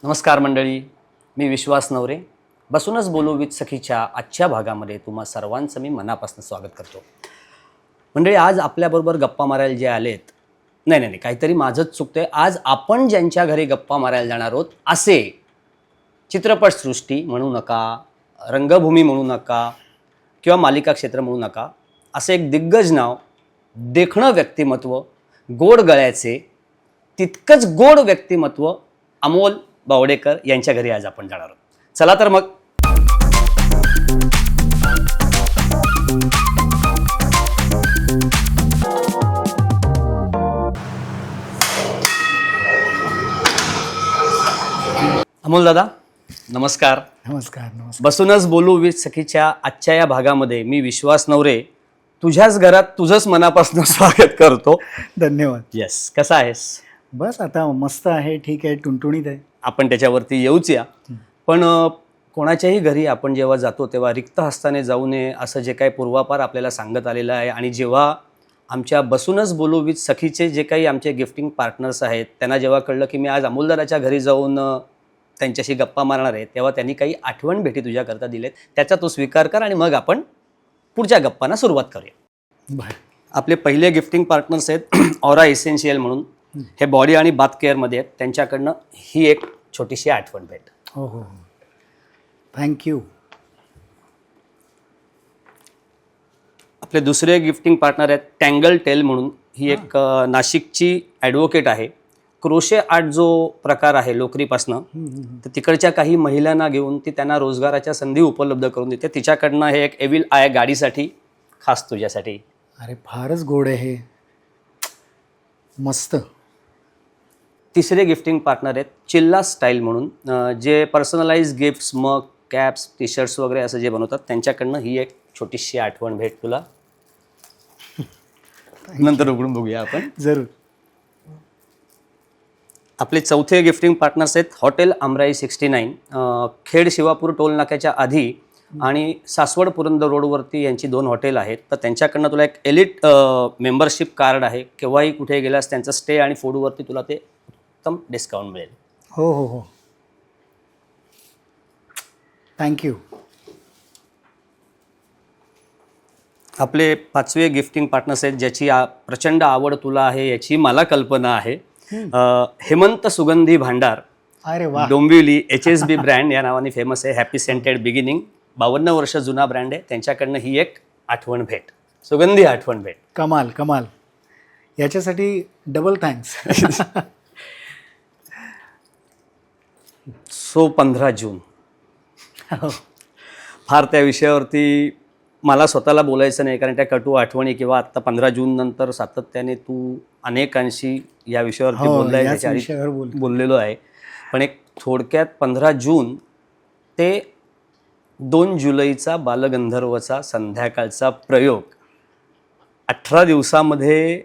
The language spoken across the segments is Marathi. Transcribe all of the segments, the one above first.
नमस्कार मंडळी, मी विश्वास नवरे. बसूनच बोलू विथ सखीच्या आजच्या भागामध्ये तुम्हा सर्वांचं मी मनापासून स्वागत करतो. मंडळी, आज आपल्याबरोबर गप्पा मारायला जे आलेत, नाही, काहीतरी माझंच चुकतंय. आज आपण ज्यांच्या घरी गप्पा मारायला जाणार आहोत असे चित्रपटसृष्टी म्हणू नका, रंगभूमी म्हणू नका किंवा मालिका क्षेत्र म्हणू नका, असं एक दिग्गज नाव, देखणं व्यक्तिमत्व, गोड गळ्याचे, तितकंच गोड व्यक्तिमत्व अमोल बावडेकर यांच्या घरी आज आपण जाणार आहोत. चला तर मग. अमोल दादा, नमस्कार. नमस्कार. नमस्कार. बसूनच बोलू विथ सखीच्या आजच्या या भागामध्ये मी विश्वास नवरे तुझ्याच घरात तुझंच मनापासून स्वागत करतो. धन्यवाद. येस, कसा आहेस? बस आता मस्त आहे, ठीक आहे, टुणटुणीत आहे. आपण त्याच्यावरती येऊच या. पण कोणाच्याही घरी आपण जेव्हा जातो तेव्हा रिक्त हस्ताने जाऊ नये असं जे काही पूर्वापार आपल्याला सांगत आलेलं आहे. आणि जेव्हा आमच्या बसूनच बोलू विथ सखीचे जे काही आमचे गिफ्टिंग पार्टनर्स आहेत त्यांना जेव्हा कळलं की मी आज अमोलदाराच्या घरी जाऊन त्यांच्याशी गप्पा मारणार आहे, तेव्हा त्यांनी काही आठवण भेटी तुझ्याकरता दिलेत. त्याचा तो स्वीकार कर आणि मग आपण पुढच्या गप्पांना सुरुवात करूया. बरं. आपले पहिले गिफ्टिंग पार्टनर्स आहेत ऑरा एसेन्शियल म्हणून. हे बॉडी आणि बाथ केअरमध्ये आहेत. त्यांच्याकडनं ही एक छोटीशी आठवण भेट. हो हो, थँक्यू. आपले दुसरे गिफ्टिंग पार्टनर आहेत टँगल टेल म्हणून. ही एक नाशिकची ॲडव्होकेट आहे. क्रोशे आर्ट जो प्रकार आहे लोकरीपासनं, तर तिकडच्या काही महिलांना घेऊन ती त्यांना रोजगाराच्या संधी उपलब्ध करून देते. तिच्याकडनं हे एक एविल आय गाडीसाठी खास तुझ्यासाठी. अरे फारच गोड आहे हे, मस्त. तिसरे गिफ्टिंग पार्टनर आहेत चिल्ला स्टाईल म्हणून, जे पर्सनलाइज गिफ्ट्स, मग कॅप्स, टी शर्ट्स वगैरे असं जे बनवतात. त्यांच्याकडनं ही एक छोटीशी आठवण भेट तुला. नंतर उघडून बघूया आपण. जरूर. आपले चौथे गिफ्टिंग पार्टनर्स आहेत हॉटेल आमराई 69, खेड शिवापूर टोल नाक्याच्या आधी आणि सासवड पुरंदर रोडवरती यांची 2 हॉटेल आहेत. तर त्यांच्याकडनं तुला एक एलिट मेंबरशिप कार्ड आहे. केव्हाही कुठे गेलास त्यांचं स्टे आणि फूडवरती तुला ते उत्तम डिस्काउंट मिळेल. हो हो हो, थँक्यू. आपले 5वे गिफ्टिंग पार्टनर्स आहेत ज्याची प्रचंड आवड तुला आहे याची मला कल्पना आहे. हेमंत सुगंधी भांडार, अरे वा. डोंबिवली, HSB ब्रँड या नावाने फेमस आहे. हॅपी सेंटेड बिगिनिंग, 52 वर्ष जुना ब्रँड आहे. त्यांच्याकडनं ही एक आठवण भेट, सुगंधी आठवण भेट. कमाल कमाल, याच्यासाठी डबल थँक्स. सो 15 जून, फार त्या विषयावरती मला स्वतःला बोलायचं नाही, कारण त्या कटू आठवणी किंवा आत्ता 15 जून नंतर सातत्याने तू अनेकांशी या विषयावरती बोललाय, त्याच्या आधी बोललेलो आहे. पण एक थोडक्यात 15 जून ते 2 जुलैचा बालगंधर्वचा संध्याकाळचा प्रयोग, 18 दिवसामध्ये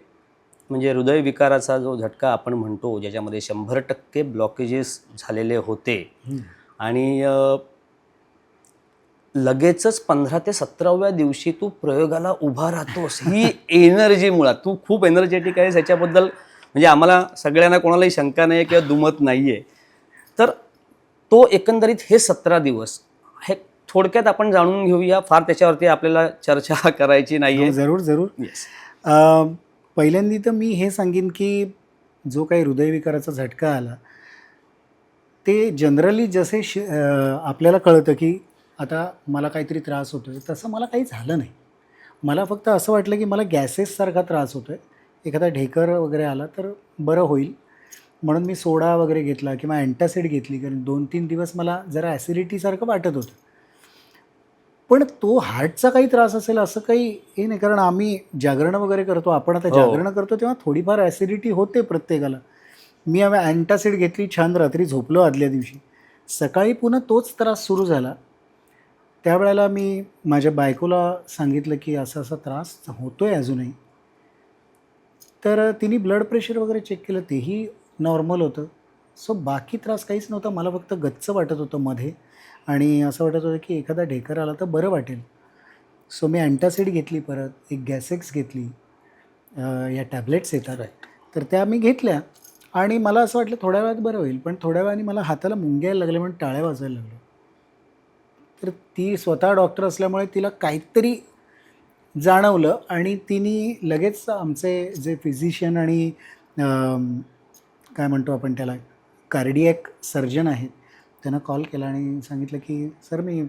म्हणजे हृदयविकाराचा जो झटका आपण म्हणतो, ज्याच्यामध्ये 100% ब्लॉकेजेस झालेले होते. आणि लगेचच 15 ते 17व्या दिवशी तू प्रयोगाला उभा राहतोस. ही एनर्जी, मुळात तू खूप एनर्जेटिक आहेस, याच्याबद्दल म्हणजे आम्हाला सगळ्यांना कोणालाही शंका नाही किंवा दुमत नाही आहे. तर तो एकंदरीत हे 17 दिवस हे थोडक्यात आपण जाणून घेऊया. फार त्याच्यावरती आपल्याला चर्चा करायची नाही आहे. जरूर जरूर. पहिल्यांदा तर मी हे सांगेन की जो काही हृदयविकाराचा झटका आला ते जनरली जसे आपल्याला कळतं की आता मला काहीतरी त्रास होतो आहे, तसं मला काही झालं नाही. मला फक्त असं वाटलं की मला गॅसेससारखा त्रास होतो आहे, एखादा ढेकर वगैरे आला तर बरं होईल म्हणून मी सोडा वगैरे घेतला किंवा अँटासिड घेतली, कारण 2-3 दिवस मला जरा ॲसिडिटीसारखं वाटत होतं. पण तो हार्टचा काही त्रास असेल असं काही हे नाही, कारण आम्ही जागरणं वगैरे करतो. आपण आता जागरणं करतो तेव्हा थोडीफार ॲसिडिटी होते प्रत्येकाला. मी अँटासिड घेतली, छान रात्री झोपलो. आदल्या दिवशी सकाळी पुन्हा तोच त्रास सुरू झाला. त्यावेळेला मी माझ्या बायकोला सांगितलं की असा असा त्रास होतो आहे अजूनही. तर तिने ब्लड प्रेशर वगैरे चेक केलं, तेही नॉर्मल होतं. सो बाकी त्रास काहीच नव्हता. मला फक्त गच्च वाटत होतं मध्ये आणि असं वाटत होतं की एखादा ढेकर आला तर बरं वाटेल. सो मी अँटासिड घेतली, परत एक गॅसेक्स घेतली, या टॅबलेट्स येतात तर त्या मी घेतल्या आणि मला असं वाटलं थोड्या वेळात बरं होईल, पण थोड्या वेळाने मला हाताला मुंग्या यायला लागल्या म्हणून टाळ्या वाजायला लागल्या. तर ती स्वतः डॉक्टर असल्यामुळे तिला काहीतरी जाणवलं आणि तिने लगेच आमचे जे फिजिशियन आणि काय म्हणतो आपण त्याला कार्डियॅक सर्जन आहेत त्यांना कॉल केला आणि सांगितलं की सर मी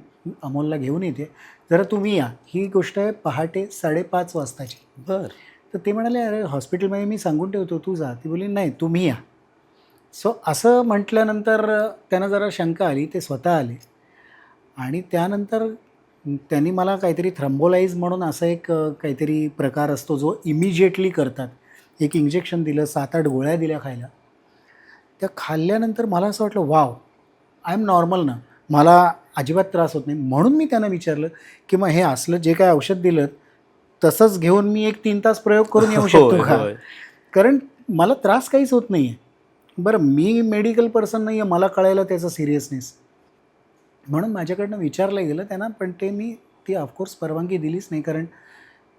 अमोलला घेऊन येते, जरा तुम्ही या. ही गोष्ट आहे पहाटे 5:30 वाजताची. बरं. तर ते म्हणाले अरे हॉस्पिटलमध्ये मी सांगून ठेवतो तू जा. ती बोलली नाही तुम्ही या. सो असं म्हटल्यानंतर त्यांना जरा शंका आली, ते स्वतः आले आणि त्यानंतर त्यांनी मला काहीतरी थ्रम्बोलाईज म्हणून असा एक काहीतरी प्रकार असतो जो इमिजिएटली करतात. एक इंजेक्शन दिलं, 7-8 गोळ्या दिल्या खायला. त्या खाल्ल्यानंतर मला असं वाटलं वाव आय एम नॉर्मल ना, मला अजिबात त्रास होत नाही. म्हणून मी त्यांना विचारलं की मग हे असलं जे काय औषध दिलं तसंच घेऊन मी एक 3 तास प्रयोग करून येऊ शकतो का? कारण मला त्रास काहीच होत नाही आहे. बरं मी मेडिकल पर्सन नाही आहे, मला कळायला त्याचा सिरियसनेस. म्हणून माझ्याकडनं विचारलं गेलं त्यांना, पण ती ऑफकोर्स परवानगी दिलीच नाही, कारण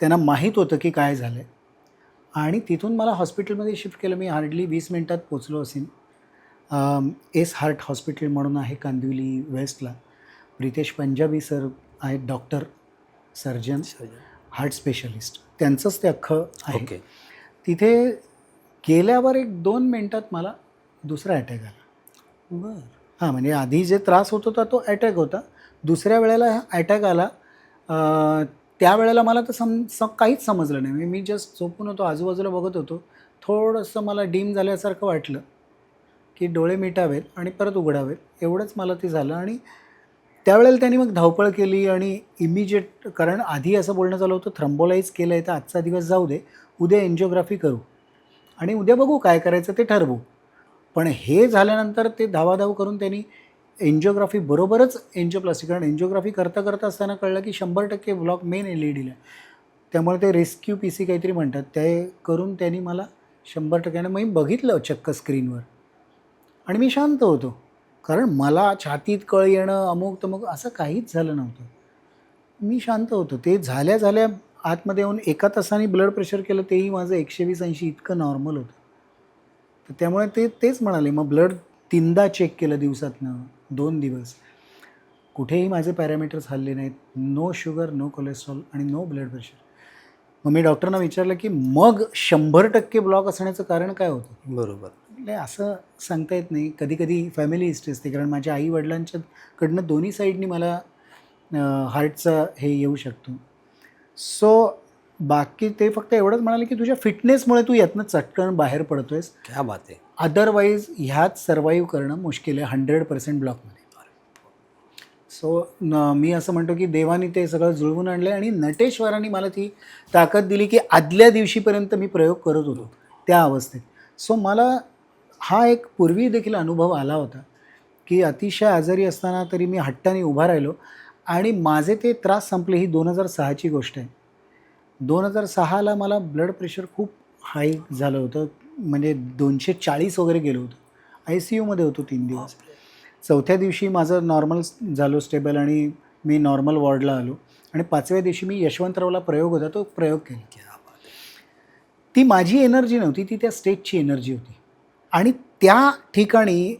त्यांना माहीत होतं की काय झालं आहे. आणि तिथून मला हॉस्पिटलमध्ये शिफ्ट केलं. मी हार्डली 20 मिनटात पोचलो असेल. एस हार्ट हॉस्पिटल म्हणून आहे कांदिवली वेस्टला. प्रितेश पंजाबी सर आहेत, डॉक्टर सर्जन हार्ट स्पेशलिस्ट, त्यांचंच ते अख्खं आहे. ओके. तिथे गेल्यावर 1-2 मिनटात मला दुसरा अटॅक आला. बरं. हां, म्हणजे आधी जे त्रास होत होता तो अटॅक होता. दुसऱ्या वेळेला अटॅक आला. त्यावेळेला मला तर काहीच समजलं नाही. मी जस्ट झोपून होतो, आजूबाजूला बघत होतो. थोडंसं मला डीम झाल्यासारखं वाटलं की डोळे मिटावेत आणि परत उघडावेत, एवढंच मला ते झालं. आणि त्यावेळेला त्यांनी मग धावपळ केली आणि इमिजिएट, कारण आधी असं बोलणं झालं होतं थ्रम्बोलाईज केलं आहे तर आजचा दिवस जाऊ दे, उद्या एन्जिओग्राफी करू आणि उद्या बघू काय करायचं ते ठरवू. पण हे झाल्यानंतर ते धावाधाव करून त्यांनी एन्जिओग्राफी बरोबरच एन्जिओप्लास्टी, कारण एन्जिओग्राफी करता करता असताना कळलं की 100% ब्लॉक मेन LED ला, त्यामुळे ते रेस्क्यू PC काहीतरी म्हणतात, ते करून त्यांनी मला 100% मी बघितलं चक्क स्क्रीनवर आणि मी शांत होतो, कारण मला छातीत कळ येणं अमुक तमुक असं काहीच झालं नव्हतं. मी शांत होतो. ते झाल्या झाल्या आतमध्ये येऊन 1 तासाने ब्लड प्रेशर केलं, तेही माझं 120-80 इतकं नॉर्मल होतं. तर त्यामुळे तेच म्हणाले. मग ब्लड 3दा चेक केलं दिवसातनं 2 दिवस. कुठेही माझे पॅरामीटर्स हल्ले नाहीत. नो शुगर, नो कोलेस्ट्रॉल आणि नो ब्लड प्रेशर. मग मी डॉक्टरांना विचारलं की मग 100% ब्लॉक असण्याचं कारण काय होतं? बरोबर. म्हणजे असं सांगता येत नाही. कधी कधी फॅमिली हिस्ट्री असते, कारण माझ्या आई वडिलांच्याकडनं दोन्ही साईडनी मला हार्टचा हे येऊ शकतो. सो बाकी ते फक्त एवढंच म्हणाले की तुझ्या फिटनेसमुळे तू यातनं चटकन बाहेर पडतो आहेस, क्या बात आहे. अदरवाईज ह्यात सर्वाईव्ह करणं मुश्किल आहे 100% ब्लॉकमध्ये. सो मी असं म्हणतो की देवाने ते सगळं जुळवून आणलं आणि नटेश्वरांनी मला ती ताकद दिली की आदल्या दिवशीपर्यंत मी प्रयोग करत होतो त्या अवस्थेत. सो मला हा एक पूर्वी देखील अनुभव आला होता की अतिशय आजारी असताना तरी मी हट्टाने उभा राहिलो आणि माझे ते त्रास संपले. ही 2006ची गोष्ट आहे. 2006ला मला ब्लड प्रेशर खूप हाय झालं होतं, म्हणजे 240 वगैरे गेलं होतं. ICUमध्ये होतो 3 दिवस. 4थ्या दिवशी माझं नॉर्मल झालो, स्टेबल, आणि मी नॉर्मल वॉर्डला आलो. आणि 5व्या दिवशी मी यशवंतरावला प्रयोग होता तो प्रयोग केला. ती माझी एनर्जी नव्हती, ती त्या स्टेजची एनर्जी होती. आणि त्या ठिकाणी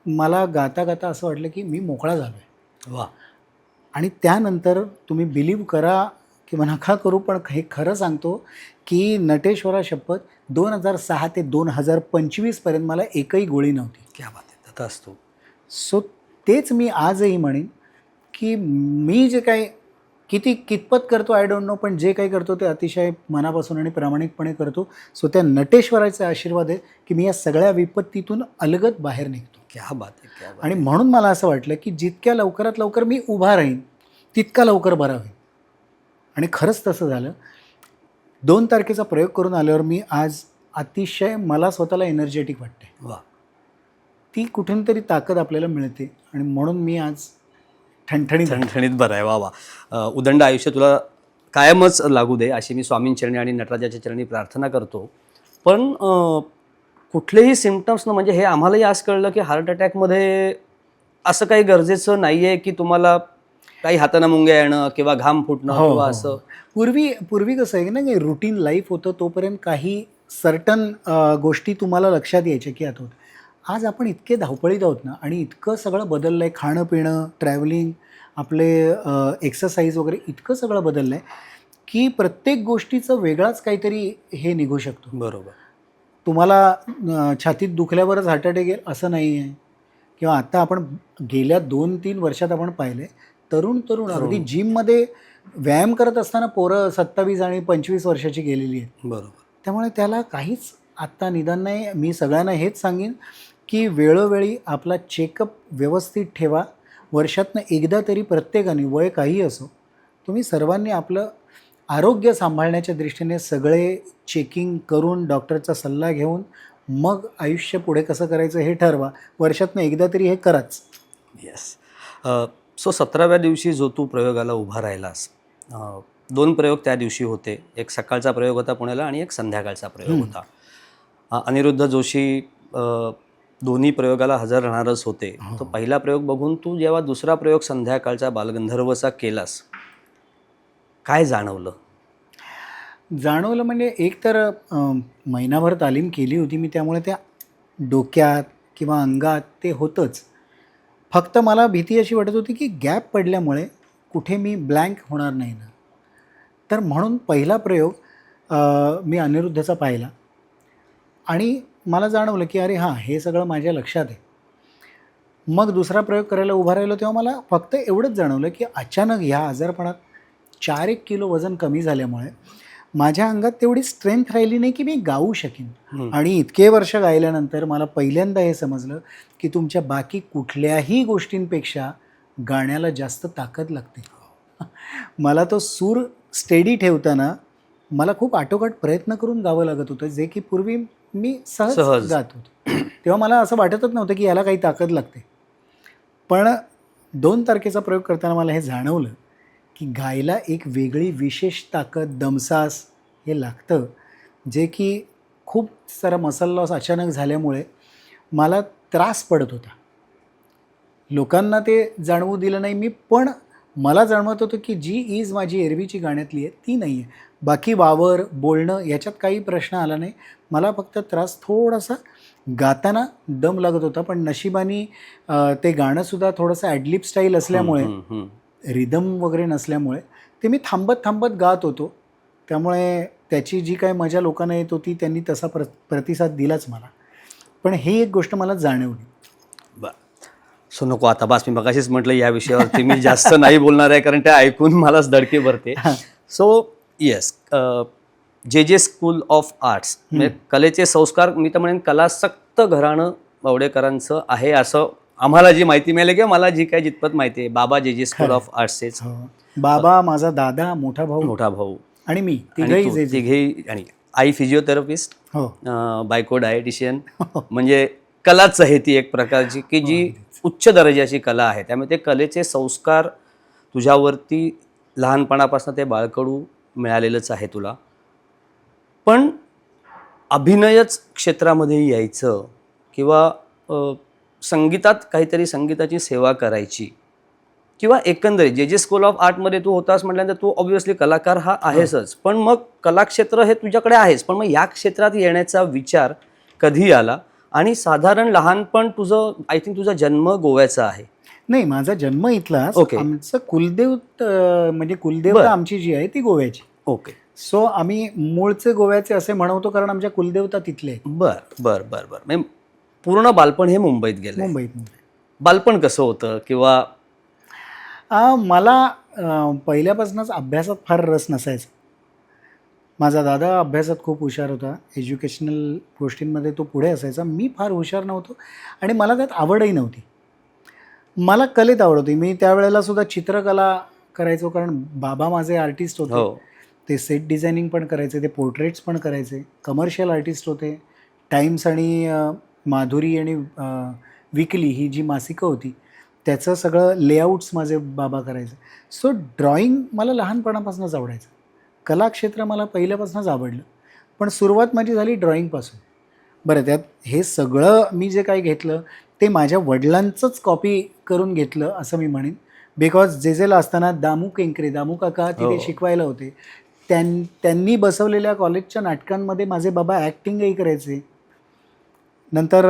मला गाता गाता असं वाटलं की मी मोकळा झालो आहे. वा. आणि त्यानंतर तुम्ही बिलीव्ह करा किंवा नका करू, पण हे खरं सांगतो की नटेश्वरा शपथ 2006 ते 2025पर्यंत मला एकही गोळी नव्हती. क्या बात आहे. तथास्तु. सो तेच मी आजही म्हणेन की मी जे काही कितपत करतो आय डोंट नो, पण जे काही करतो ते अतिशय मनापासून आणि प्रामाणिकपणे करतो. सो त्या नटेश्वराचा आशीर्वाद आहे की मी या सगळ्या विपत्तीतून अलगद बाहेर निघतो. क्या बात आहे. क्या बात. आणि म्हणून मला असं वाटलं की जितक्या लवकरात लवकर मी उभा राहीन तितका लवकर बरा होईल. आणि खरंच तसं झालं. 2 तारखेचा प्रयोग करून आल्यावर मी आज अतिशय मला स्वतःला एनर्जेटिक वाटते. वा. ती कुठून तरी ताकद आपल्याला मिळते आणि म्हणून मी आज ठणठणीत बरं आहे. वा वा. उदंड आयुष्य तुला कायमच लागू दे अशी मी स्वामींचरणी आणि नटराजाच्या चरणी प्रार्थना करतो. पण कुठलेही सिम्पटम्स म्हणजे हे आम्हालाही आज कळलं की हार्ट अटॅकमध्ये असं काही गरजेचं नाही आहे की तुम्हाला काही हाताना मुंग्या येणं किंवा घाम फुटणं किंवा असं. पूर्वी कसं आहे ना की रुटीन लाईफ होतं तोपर्यंत काही सर्टन गोष्टी तुम्हाला लक्षात यायच्या की आठवत. आज आपण इतके धावपळीत आहोत ना, आणि इतकं सगळं बदललं आहे, खाणं पिणं, ट्रॅव्हलिंग, आपले एक्सरसाइज वगैरे इतकं सगळं बदललं आहे की प्रत्येक गोष्टीचं वेगळाच काहीतरी हे निघू शकतो. बरोबर. तुम्हाला छातीत दुखल्यावरच हार्ट अटॅक येईल असं नाही आहे. किंवा आता आपण गेल्या 2-3 वर्षात आपण पाहिलं आहे, तरुण अगदी जिममध्ये व्यायाम करत असताना पोरं 27 आणि 25 वर्षाची गेलेली आहेत. बरोबर. त्यामुळे त्याला काहीच आत्ता निदान नाही. मी सगळ्यांना हेच सांगेन की वेळोवेळी आपला चेकअप व्यवस्थित ठेवा. वर्षातनं एकदा तरी प्रत्येकाने, वय काही असो, तुम्ही सर्वांनी आपलं आरोग्य सांभाळण्याच्या दृष्टीने सगळे चेकिंग करून डॉक्टरचा सल्ला घेऊन मग आयुष्य पुढे कसं करायचं हे ठरवा. वर्षातनं एकदा तरी हे कराच. येस. सो 17व्या दिवशी जो तू प्रयोगाला उभा राहिलास, 2 प्रयोग त्या दिवशी होते. एक सकाळचा प्रयोग होता पुण्याला आणि एक संध्याकाळचा प्रयोग होता. अनिरुद्ध जोशी दोन्ही प्रयोगाला हजर राहणारच होते. तो पहिला प्रयोग बघून तू जेव्हा दुसरा प्रयोग संध्याकाळचा बालगंधर्वचा केलास, काय जाणवलं? जाणवलं म्हणजे एक तर महिनाभर तालीम केली होती मी, त्यामुळे त्या डोक्यात किंवा अंगात ते होतंच. फक्त मला भीती अशी वाटत होती की गॅप पडल्यामुळे कुठे मी ब्लँक होणार नाही ना. तर म्हणून पहिला प्रयोग मी अनिरुद्धचा पाहिला आणि मला जाणवलं की अरे हां, हे सगळं माझ्या लक्षात आहे. मग दुसरा प्रयोग करायला उभा राहिलो तेव्हा मला फक्त एवढंच जाणवलं की अचानक ह्या आजारपणात 4-1 किलो वजन कमी झाल्यामुळे माझ्या अंगात तेवढी स्ट्रेंथ राहिली नाही की मी गाऊ शकीन. आणि इतके वर्ष गायल्यानंतर मला पहिल्यांदा हे समजलं की तुमच्या बाकी कुठल्याही गोष्टींपेक्षा गाण्याला जास्त ताकद लागते. मला तो सूर स्टेडी ठेवताना मला खूप आटोकाट प्रयत्न करून गावं लागत होतं, जे की पूर्वी मी सहज गात होतो. तेव्हा मला असं वाटतच नव्हतं की याला काही ताकद लागते. पण 2 तारखेचा प्रयोग करताना मला हे जाणवलं की गायला एक वेगळी विशेष ताकद, दमसास हे लागतं, जे की खूप सारा मसल लॉस अचानक झाल्यामुळे मला त्रास पडत होता. लोकांना ते जाणवू दिलं नाही मी, पण मला जाणवत होतं की जी ईज माझी एरवीची गाण्यातली आहे ती नाही आहे. बाकी वावर, बोलणं याच्यात काही प्रश्न आला नाही. मला फक्त त्रास थोडासा गाताना दम लागत होता. पण नशिबाने ते गाणंसुद्धा थोडंसं ॲडलिप स्टाईल असल्यामुळे, रिदम वगैरे नसल्यामुळे ते मी थांबत गात होतो. त्यामुळे त्याची जी काय मजा लोकांना येत होती त्यांनी तसा प्रतिसाद दिलाच मला. पण ही एक गोष्ट मला जाणवली. बरं. सो नको आता बस, मी मगाशीच म्हटलं या विषयावरती मी जास्त नाही बोलणार आहे, कारण ते ऐकून मलाच धडकी भरते. सो येस, जे स्कूल ऑफ आर्ट्स म्हणजे कलेचे संस्कार, मी तर म्हणेन कलासक्त घराणं बावडेकरांचं आहे असं आम्हाला जी माहिती मिळाली किंवा मला जी काय जितपत माहिती आहे. बाबा जे स्कूल ऑफ आर्ट्सचेच. बाबा, माझा दादा, मोठा भाऊ आणि मी तिघेही, आणि आई फिजिओथेरपिस्ट, हो, बायको डायटिशियन. म्हणजे कलाच आहे ती एक प्रकारची की जी उच्च दर्जाची कला आहे. त्यामुळे ते कलेचे संस्कार तुझ्यावरती लहानपणापासून ते बाळकडू मिळालेलंच आहे तुला. पण अभिनयच क्षेत्रामध्ये यायचं किंवा संगीतात काहीतरी संगीताची सेवा करायची किंवा एकंदरीत जे स्कूल ऑफ आर्टमध्ये तू होतास म्हटल्यानंतर तू ऑब्व्हियसली कलाकार हा आहेसच, पण मग कलाक्षेत्र हे तुझ्याकडे आहेच, पण मग या क्षेत्रात येण्याचा विचार कधी आला? आणि साधारण लहानपण तुझं, आय थिंक तुझा जन्म गोव्याचा आहे. नाही, माझा जन्म इथलाच. आमचं कुलदेव म्हणजे कुलदेवता आमची जी आहे ती गोव्याची. ओके. सो आम्ही मूळचे गोव्याचे असे म्हणवतो कारण आमच्या कुलदेवता तिथले. बर. म्हणजे पूर्ण बालपण हे मुंबईत गेलं. मुंबईत. बालपण कसं होतं? किंवा मला पहिल्यापासूनच अभ्यासात फार रस नसायचा. माझा दादा अभ्यासात खूप हुशार होता, एज्युकेशनल गोष्टींमध्ये तो पुढे असायचा. मी फार हुशार नव्हतो आणि मला त्यात आवडही नव्हती. मला कलेत आवड होती. मी त्यावेळेला सुद्धा चित्रकला करायचो, कारण बाबा माझे आर्टिस्ट होते. ते सेट डिझायनिंग पण करायचे, ते पोर्ट्रेट्स पण करायचे, कमर्शियल आर्टिस्ट होते. टाइम्स आणि माधुरी आणि विकली ही जी मासिकं होती त्याचं सगळं लेआउट्स माझे बाबा करायचे. सो ड्रॉइंग मला लहानपणापासूनच आवडायचं. कलाक्षेत्र मला पहिल्यापासूनच आवडलं. पण सुरुवात माझी झाली ड्रॉइंगपासून. बरं, त्यात हे सगळं मी जे काही घेतलं ते माझ्या वडिलांचंच कॉपी करून घेतलं असं मी म्हणेन. बिकॉज जेजेला असताना दामू काका तिथे शिकवायला होते. त्यांनी बसवलेल्या कॉलेजच्या नाटकांमध्ये माझे बाबा ॲक्टिंगही करायचे. नंतर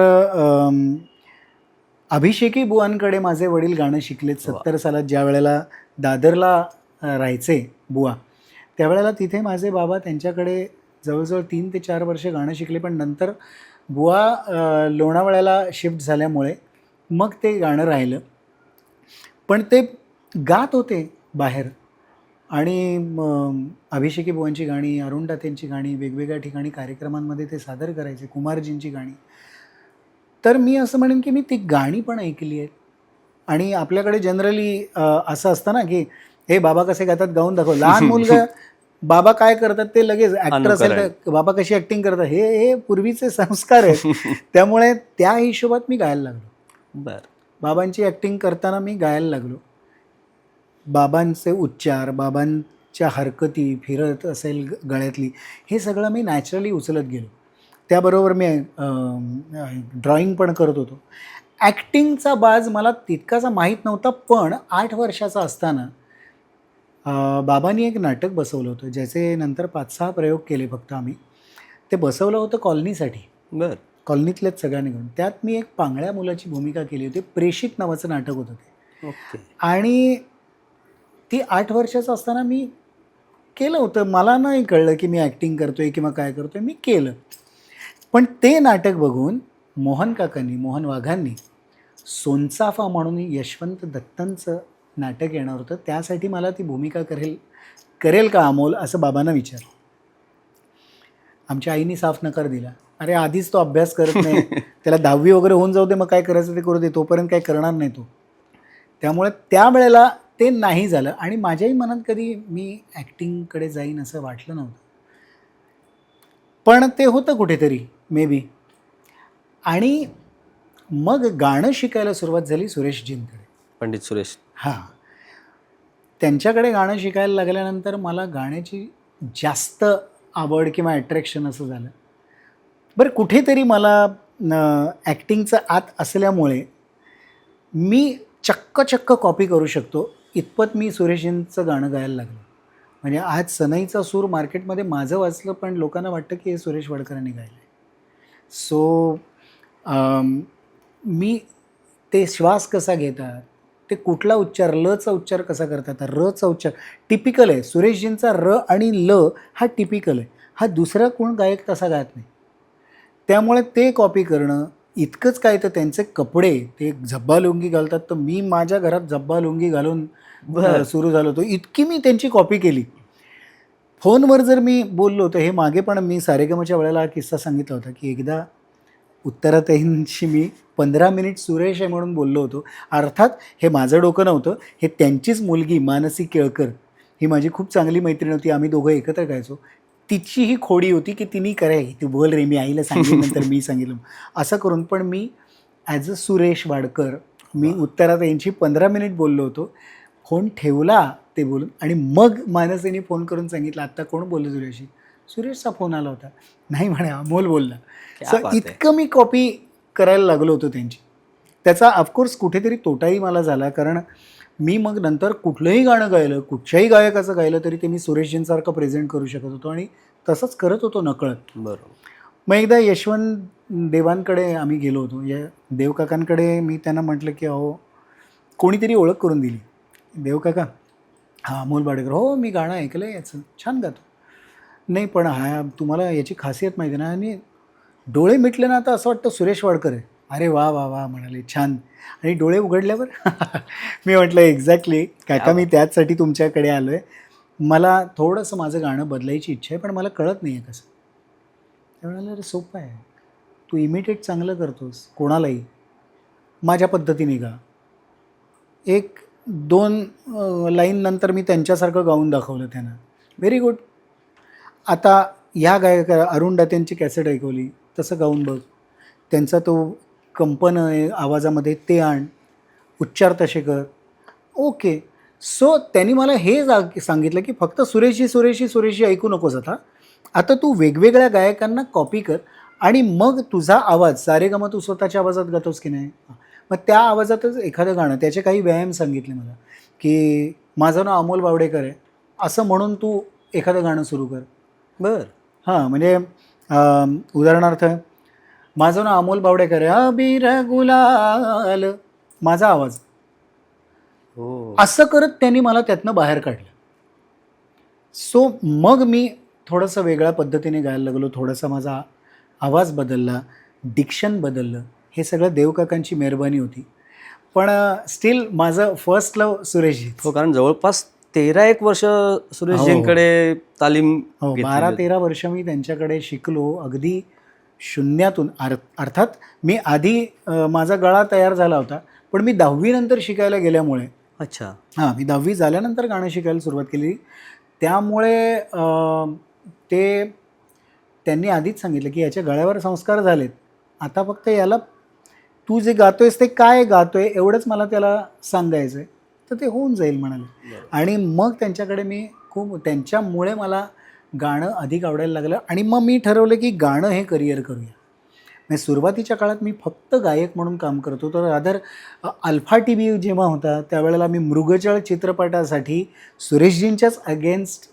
अभिषेकी बुवांकडे माझे वडील गाणं शिकलेत 70 सालात, ज्या वेळेला दादरला राहायचे बुवा, त्यावेळेला तिथे माझे बाबा त्यांच्याकडे जवळजवळ 3 ते 4 वर्ष गाणं शिकले. पण नंतर बुवा लोणावळ्याला शिफ्ट झाल्यामुळे मग ते गाणं राहिलं. पण ते गात होते बाहेर आणि अभिषेकी बुवांची गाणी, अरुण दातेंची गाणी वेगवेगळ्या ठिकाणी कार्यक्रमांमध्ये ते सादर करायचे, कुमारजींची गाणी. तर मी असं म्हणेन की मी ती गाणी पण ऐकली आहेत. आणि आपल्याकडे जनरली असं असतं ना की हे बाबा कसे गातात गाऊन दाखव. लहान मुलगा बाबा काय करतात ते लगेच ॲक्टर असेल तर बाबा कशी ॲक्टिंग करतात, हे पूर्वीचे संस्कार आहेत. त्यामुळे त्या हिशोबात मी गायला लागलो. बरं. बाबांची ॲक्टिंग करताना मी गायला लागलो. बाबांचे उच्चार, बाबांच्या हरकती, फिरत असेल गळ्यातली, हे सगळं मी नॅचरली उचलत गेलो. त्याबरोबर मी ड्रॉइंग पण करत होतो. ॲक्टिंगचा बाज मला तितकासा माहीत नव्हता. पण 8 वर्षाचा असताना बाबांनी एक नाटक बसवलं होतं, ज्याचे नंतर 5-6 प्रयोग केले फक्त आम्ही. ते बसवलं होतं कॉलनीसाठी. बरं. कॉलनीतल्याच सगळ्यांनी घेऊन. त्यात मी एक पांगळ्या मुलाची भूमिका केली होती. प्रेषित नावाचं नाटक होतं ते. ओके. आणि ती 8 वर्षाचं असताना मी केलं होतं. मला नाही कळलं की मी ॲक्टिंग करतोय किंवा काय करतोय, मी केलं. पण ते नाटक बघून मोहन काकांनी, मोहन वाघांनी सोनचाफा म्हणून यशवंत दत्तांचं नाटक येणार होतं, त्यासाठी मला ती भूमिका करेल का अमोल, असं बाबांना विचारलं. आमच्या आईने साफ नकार दिला. अरे आधीच तो अभ्यास करत नाही, त्याला 10वी वगैरे होऊन जाऊ दे, मग काय करायचं ते करू दे, तोपर्यंत काय करणार नाही तो. त्यामुळे त्यावेळेला ते नाही झालं. आणि माझ्याही मनात कधी मी ॲक्टिंगकडे जाईन असं वाटलं नव्हतं. पण ते होतं कुठेतरी मे बी. आणि मग गाणं शिकायला सुरुवात झाली सुरेशजींकडे, पंडित सुरेश. हां. त्यांच्याकडे गाणं शिकायला लागल्यानंतर मला गाण्याची जास्त आवड किंवा अट्रॅक्शन असं झालं. बरं, कुठेतरी मला ॲक्टिंगचं आत असल्यामुळे मी चक्क कॉपी करू शकतो इतपत मी सुरेशजींचं गाणं गायला लागलो. म्हणजे आज सनईचा सूर मार्केटमध्ये माझं वाचलं, पण लोकांना वाटतं की हे सुरेश वाडकरांनी गायलं आहे. सो मी ते श्वास कसा घेतात, ते कुठला उच्चार, लचा उच्चार कसा करतात, रचा उच्चार टिपिकल आहे. सुरेशजींचा र आणि ल हा टिपिकल आहे. हा दुसरा कोण गायक तसा गायत नाही. त्यामुळे ते कॉपी करणं इतकंच काय, तर त्यांचे कपडे, ते झब्बा लुंगी घालतात, तर मी माझ्या घरात झब्बा लुंगी घालून सुरू झालो होतो. इतकी मी त्यांची कॉपी केली. फोनवर जर मी बोललो तर, हे मागे पण मी सारेगमच्या वेळेला हा किस्सा सांगितला होता की एकदा उत्तराताईंशी मी 15 मिनिट सुरेश आहे म्हणून बोललो होतो. अर्थात हे माझं डोकं नव्हतं, हे त्यांचीच मुलगी मानसी केळकर, ही माझी खूप चांगली मैत्रीण होती. आम्ही दोघं एकत्र गायचो. तिची ही खोडी होती की तिने कराय, तू बोल रे, मी आईला सांगितल्यानंतर मी सांगितलं असं करून. पण मी ॲज अ सुरेश वाडकर मी उत्तराताईंशी 15 मिनिट बोललो होतो. फोन ठेवला ते बोलून, आणि मग मानसीने फोन करून सांगितलं, आत्ता कोण बोललं तुझ्याशी? सुरेशचा फोन आला होता. नाही म्हणे, अमोल बोलला. सो इतकं मी कॉपी करायला लागलो होतो त्यांची. त्याचा ऑफकोर्स कुठेतरी तोटाही मला झाला, कारण मी मग नंतर कुठलंही गाणं गायलं, कुठच्याही गायकाचं गायलं तरी ते मी सुरेशजींसारखं प्रेझेंट करू शकत होतो, आणि तसंच करत होतो नकळत. बरोबर. मग एकदा यशवंत देवांकडे आम्ही गेलो होतो. या देवकाकांकडे मी त्यांना म्हटलं की अहो, कोणीतरी ओळख करून दिली. देवकाका, हां अमोल वाडकर. हो, मी गाणं ऐकलं आहे याचं, छान गातो. नाही पण हा तुम्हाला याची खासियत माहिती ना, आणि डोळे मिटले ना आता असं वाटतं सुरेश वाडकर आहे. अरे वा वा वा म्हणाले, छान. आणि डोळे उघडल्यावर मी म्हटलं एक्झॅक्टली काका, मी त्याचसाठी तुमच्याकडे आलो आहे. मला थोडंसं माझं गाणं बदलायची इच्छा आहे, पण मला कळत नाही आहे कसं. ते म्हणाले, अरे सोपं आहे, तू इमिटेट चांगलं करतोस कोणालाही, माझ्या पद्धतीने गा. 1-2 लाईन नंतर मी त्यांच्यासारखं गाऊन दाखवलं त्यांना. Very good. आता ह्या गायका अरुण दातेंची कॅसेट ऐकवली, तसं गाऊन बघ. त्यांचा तो कंपन आहे आवाजामध्ये, ते आण, उच्चार तसे कर. ओके. सो त्यांनी मला हे सांगितलं की फक्त सुरेशी ऐकू नकोस. आता तू वेगवेगळ्या गायकांना कॉपी कर, आणि मग तुझा आवाज सारेगम तू स्वतःच्या आवाजात गातोस की नाही, मग त्या आवाजातच एखादं गाणं. त्याचे काही व्यायाम सांगितले मला की माझं नाव अमोल वावडेकर आहे असं म्हणून तू एखादं गाणं सुरू कर. बर. हां, म्हणजे उदाहरणार्थ माझं नाव अमोल बावडेकर आहे, अबीर गुलाल, माझा आवाज, हो. असं करत त्यांनी मला त्यातनं बाहेर काढलं. सो मग मी थोडंसं वेगळ्या पद्धतीने गायला लागलो, थोडासा माझा आवाज बदलला, डिक्शन बदललं. हे सगळं देवकाकांची मेहरबानी होती. पण स्टील माझं फर्स्ट लव सुरेशजी. हो, कारण जवळपास 13 एक वर्ष सुरेशजींकडे तालीम हो, घेतलेली 12-13 वर्ष मी त्यांच्याकडे शिकलो, अगदी शून्यातून. अर्थात मी आधी माझा गळा तयार झाला होता, पण मी 10वी नंतर शिकायला गेल्यामुळे, अच्छा. हां, मी 10वी झाल्यानंतर गाणं शिकायला सुरुवात केली. त्यामुळे ते त्यांनी आधीच सांगितलं की याच्या गळ्यावर संस्कार झालेत, आता फक्त याला तू जे गातोयस ते काय गातोय एवढंच मला त्याला सांगायचं आहे, तर ते होऊन जाईल म्हणाले. आणि मग त्यांच्याकडे मी खूप, त्यांच्यामुळे मला गाणं अधिक आवडायला लागलं. आणि मग मी ठरवलं की गाणं हे करिअर करूया. म्हणजे सुरुवातीच्या काळात मी फक्त गायक म्हणून काम करतो. तर रादर अल्फा टी व्ही जेव्हा होता त्यावेळेला मी मृगजळ चित्रपटासाठी सुरेशजींच्याच अगेन्स्ट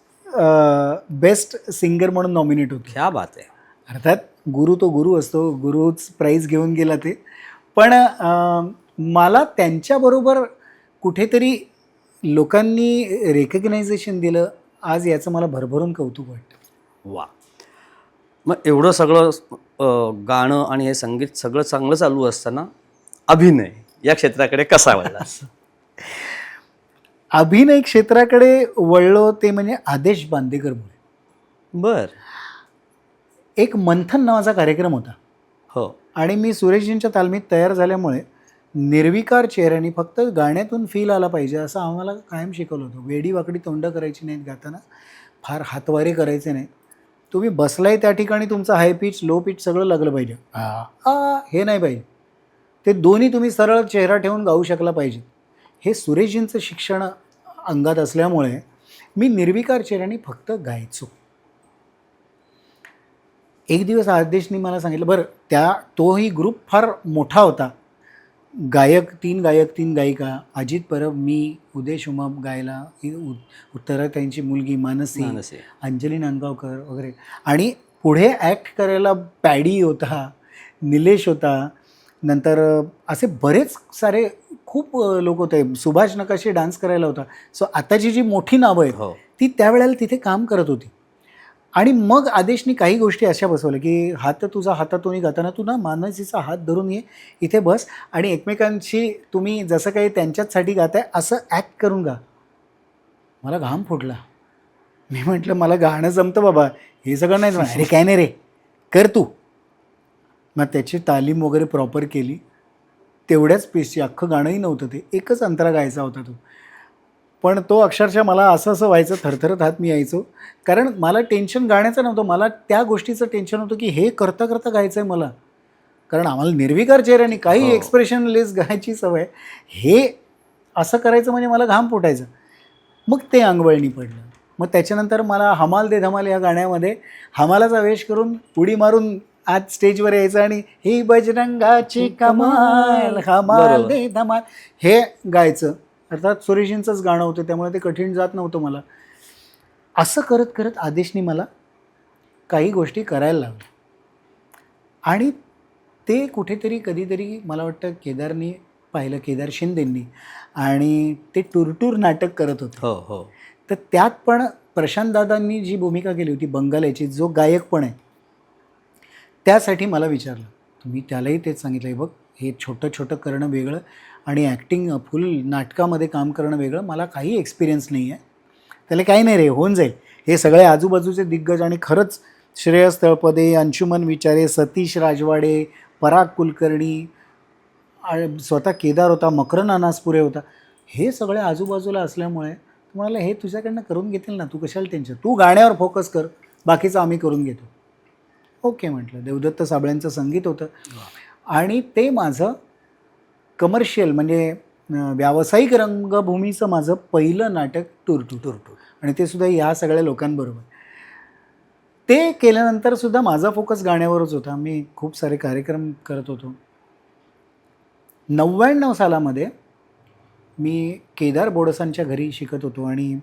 बेस्ट सिंगर म्हणून नॉमिनेट होतो. क्या बात आहे. अर्थात गुरु तो गुरु असतो, गुरुच प्राईज घेऊन गेला ते. पण मला त्यांच्याबरोबर कुठेतरी लोकांनी रेकग्नायझेशन दिलं, आज याचं मला भरभरून कौतुक वाटतं. वा. मग एवढं सगळं गाणं आणि हे संगीत सगळं चांगलं चालू असताना अभिनय या क्षेत्राकडे कसा वळला? अभिनय क्षेत्राकडे वळलो ते म्हणजे आदेश बांदेकरमुळे. बर. एक मंथन नावाचा कार्यक्रम होता हो. आणि मी सुरेशजींच्या तालमीत तयार झाल्यामुळे निर्विकार चेहऱ्याने फक्त गाण्यातून फील आला पाहिजे असं आम्हाला कायम शिकवलं होतं. वेडी वाकडी तोंड करायची नाहीत गाताना, फार हातवारे करायचे नाही. तुम्ही बसलाय त्या ठिकाणी तुमचं हाय पिच लो पिच सगळं लागलं पाहिजे. हे नाही पाहिजे. ते दोन्ही तुम्ही सरळ चेहरा ठेवून गाऊ शकला पाहिजे. हे सुरेशजींचं शिक्षण अंगात असल्यामुळे मी निर्विकार चेहऱ्याने फक्त गायचो. एक दिवस आदेशनी मला सांगितलं, बरं तोही ग्रुप फार मोठा होता. गायक 3 गायिका, अजित परब, मी, उदय शुमप गायला, उत्तराताईंची मुलगी मानसी, अंजली नांदगावकर वगैरे. आणि पुढे ॲक्ट करायला पॅडी होता, निलेश होता, नंतर असे बरेच सारे खूप लोक होते. सुभाष नकाशे डान्स करायला होता. सो आताची जी मोठी नावं आहेत ती त्यावेळेला तिथे काम करत होती. आणि मग आदेशनी काही गोष्टी अशा बसवल्या की हात तुझा हातातून गाताना तू ना मानसीचा हात धरून ये, इथे बस आणि एकमेकांशी तुम्ही जसं काही त्यांच्याचसाठी गाताय असं ॲक्ट करून गा. मला घाम फुटला. मी म्हटलं मला गाणं जमतं बाबा, हे सगळं नाही जमत. अरे काय नाही रे, कर तू. मग त्याची तालीम वगैरे प्रॉपर केली. तेवढ्याच पेसची, अख्खं गाणंही नव्हतं ते, एकच अंतरा गायचा होता तो. पण तो अक्षरशः मला असं व्हायचं, थरथरत हात मी यायचो. कारण मला टेन्शन गाण्याचं नव्हतं, मला त्या गोष्टीचं टेन्शन होतं की हे करता करता गायचं आहे मला. कारण आम्हाला निर्विकार चेहऱ्याने काही एक्सप्रेशनलेस गायची सवय, हे असं करायचं म्हणजे मला घाम फुटायचं. मग ते अंगवळणी पडलं. मग त्याच्यानंतर मला हमाल दे धमाल या गाण्यामध्ये हमालाचा वेश करून उडी मारून आज स्टेजवर यायचं आणि ही बजरंगाची कमाल हमाल दे धमाल हे गायचं. अर्थात सुरेशजींचंच गाणं होतं त्यामुळे ते कठीण जात नव्हतं मला. असं करत करत आदेशनी मला काही गोष्टी करायला लागल्या. आणि ते कुठेतरी कधीतरी मला वाटतं केदारनी पाहिलं, केदार शिंदेंनी, आणि ते टूरटूर नाटक करत होते. हो. तर त्यात पण प्रशांत दादांनी जी भूमिका केली होती बंगाल्याची, जो गायक पण आहे, त्यासाठी मला विचारलं. तुम्ही त्यालाही तेच सांगितलं, बघ हे छोटं छोटं करणं वेगळं आणि ॲक्टिंग फुल नाटकामध्ये काम करणं वेगळं, मला काही एक्सपिरियन्स नाही आहे. त्याला काही नाही रे, होऊन जाईल. हे सगळे आजूबाजूचे दिग्गज आणि खरंच श्रेयस तळपदे, अंशुमन विचारे, सतीश राजवाडे, पराग कुलकर्णी, स्वतः केदार होता, मकरन अनासपुरे होता, हे सगळे आजूबाजूला असल्यामुळे तुम्हाला हे तुझ्याकडनं करून घेतील ना, तू कशाला टेन्शन, तू गाण्यावर फोकस कर, बाकीचं आम्ही करून घेतो. ओके म्हटलं. देवदत्त साबळ्यांचं संगीत होतं आणि ते माझं कमर्शियल म्हणजे व्यावसायिक रंगभूमीचं माझं पहिलं नाटक टूरटूर. आणि ते सुद्धा ह्या सगळ्या लोकांबरोबर. ते केल्यानंतर सुद्धा माझा फोकस गाण्यावरच होता. मी खूप सारे कार्यक्रम करत होतो. 99 सालामध्ये मी केदार बोडसांच्या घरी शिकत होतो आणि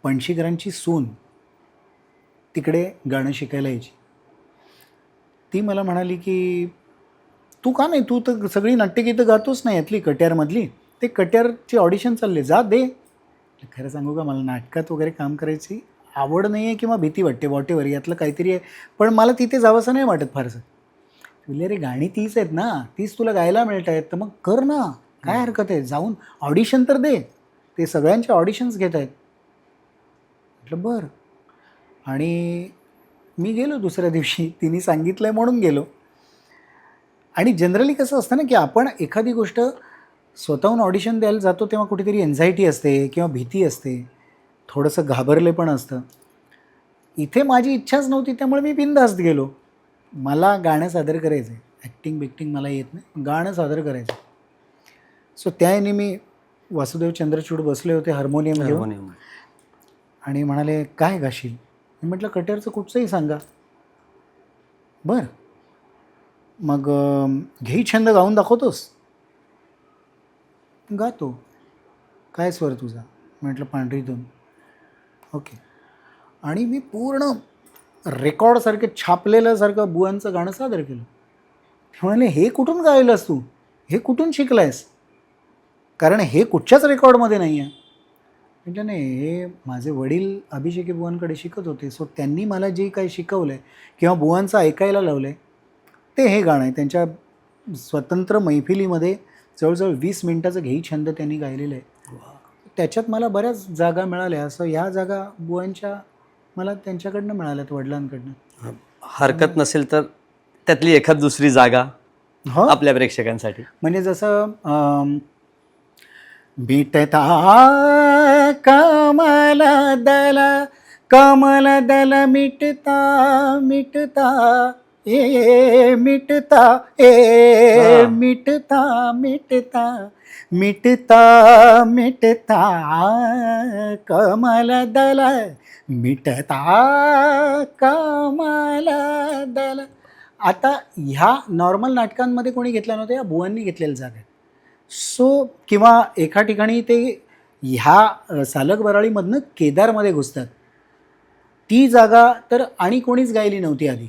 पणशीकरांची सून तिकडे गाणं शिकायला यायची. ती मला म्हणाली की तू का नाही, तू तर सगळी नाट्यगीतं गातोच नाही यातली कट्यारमधली, ते कट्यारची ऑडिशन चालले, जा दे. खरं सांगू का, मला नाटकात वगैरे काम करायची आवड नाही आहे किंवा भीती वाटते, वॉटेवर यातलं काहीतरी आहे, पण मला तिथे जावंसं नाही वाटत फारसं. तुला रे गाणी तीच आहेत ना, तीच तुला गायला मिळत आहेत, तर मग कर ना, काय हरकत आहे, जाऊन ऑडिशन तर दे, ते सगळ्यांचे ऑडिशन्स घेत आहेत. म्हटलं बरं. आणि मी गेलो दुसऱ्या दिवशी, तिने सांगितलं आहे म्हणून गेलो. आणि जनरली कसं असतं ना की आपण एखादी गोष्ट स्वतःहून ऑडिशन द्यायला जातो तेव्हा कुठेतरी एन्झायटी असते किंवा भीती असते, थोडंसं घाबरले पण असतं. इथे माझी इच्छाच नव्हती, त्यामुळे मी बिनधास्त गेलो. मला गाणं सादर करायचं आहे, ॲक्टिंग बिक्टिंग मला येत नाही, गाणं सादर करायचं. सो त्याने मी वासुदेव चंद्रचूड बसले होते हार्मोनियम घेऊन, आणि म्हणाले काय गाशील. मी म्हटलं कट्यारचं कुठचंही सांगा. बरं, मग घेई छंद गाऊन दाखवतोस. गातो. काय स्वर तुझा. म्हटलं पांढरीतून. ओके. आणि मी पूर्ण रेकॉर्डसारखं छापलेल्यासारखं बुवांचं गाणं सादर केलं. म्हणाले हे कुठून गायलंस तू, हे कुठून शिकलायस, कारण हे कुठच्याच रेकॉर्डमध्ये नाही आहे. म्हटलं नाही, हे माझे वडील अभिषेकी बुवांकडे शिकत होते, सो त्यांनी मला जे काही शिकवलं आहे किंवा बुवांचं ऐकायला लावलं आहे ते हे गाणं आहे. त्यांच्या स्वतंत्र मैफिलीमध्ये जवळजवळ 20 मिनिटाचं घेई छंद त्यांनी गायलेलं आहे. त्याच्यात मला बऱ्याच जागा मिळाल्या, असं ह्या जागा बुवांच्या मला त्यांच्याकडनं मिळाल्यात, वडिलांकडनं. हरकत नसेल तर त्यातली एखाद दुसरी जागा हो, आपल्या प्रेक्षकांसाठी. म्हणजे जसं मिटता कमल दल मिटता मिटता मिटता मिटता मिटता मिटता मिटता कमल दल मिटता कमल दल. आता ह्या नॉर्मल नाटकांमध्ये कोणी घेतल्या नव्हत्या, या बुवांनी घेतलेल्या जागा आहेत. सो किंवा एका ठिकाणी ते ह्या सालक वराळीमधनं केदारमध्ये घुसतात, ती जागा तर आणि कोणीच गायली नव्हती आधी.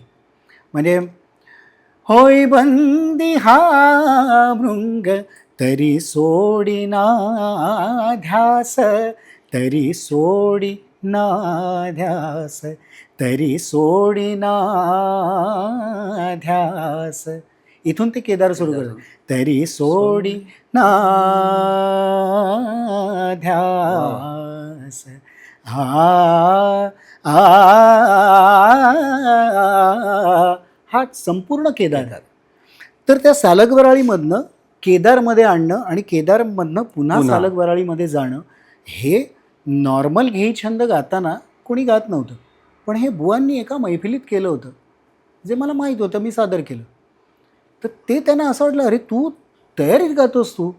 म्हणजे होय बंदी हा मृंग तरी सोडिना ध्यास, तरी सोडिना ध्यास, तरी सोडिना ध्यास. इथून ते केदार सुरू करतात, तरी सोडिना ध्यास. हा संपूर्ण केदार. तर त्या सालगवराळीमधनं केदारमध्ये आणणं आणि केदारमधनं पुन्हा सालगवराळीमध्ये जाणं, हे नॉर्मल घेई छंद गाताना कोणी गात नव्हतं, पण हे बुवांनी एका मैफिलीत केलं होतं, जे मला माहीत होतं, मी सादर केलं. तर ते त्यांना असं वाटलं, अरे तू तयारीत गातोस, तू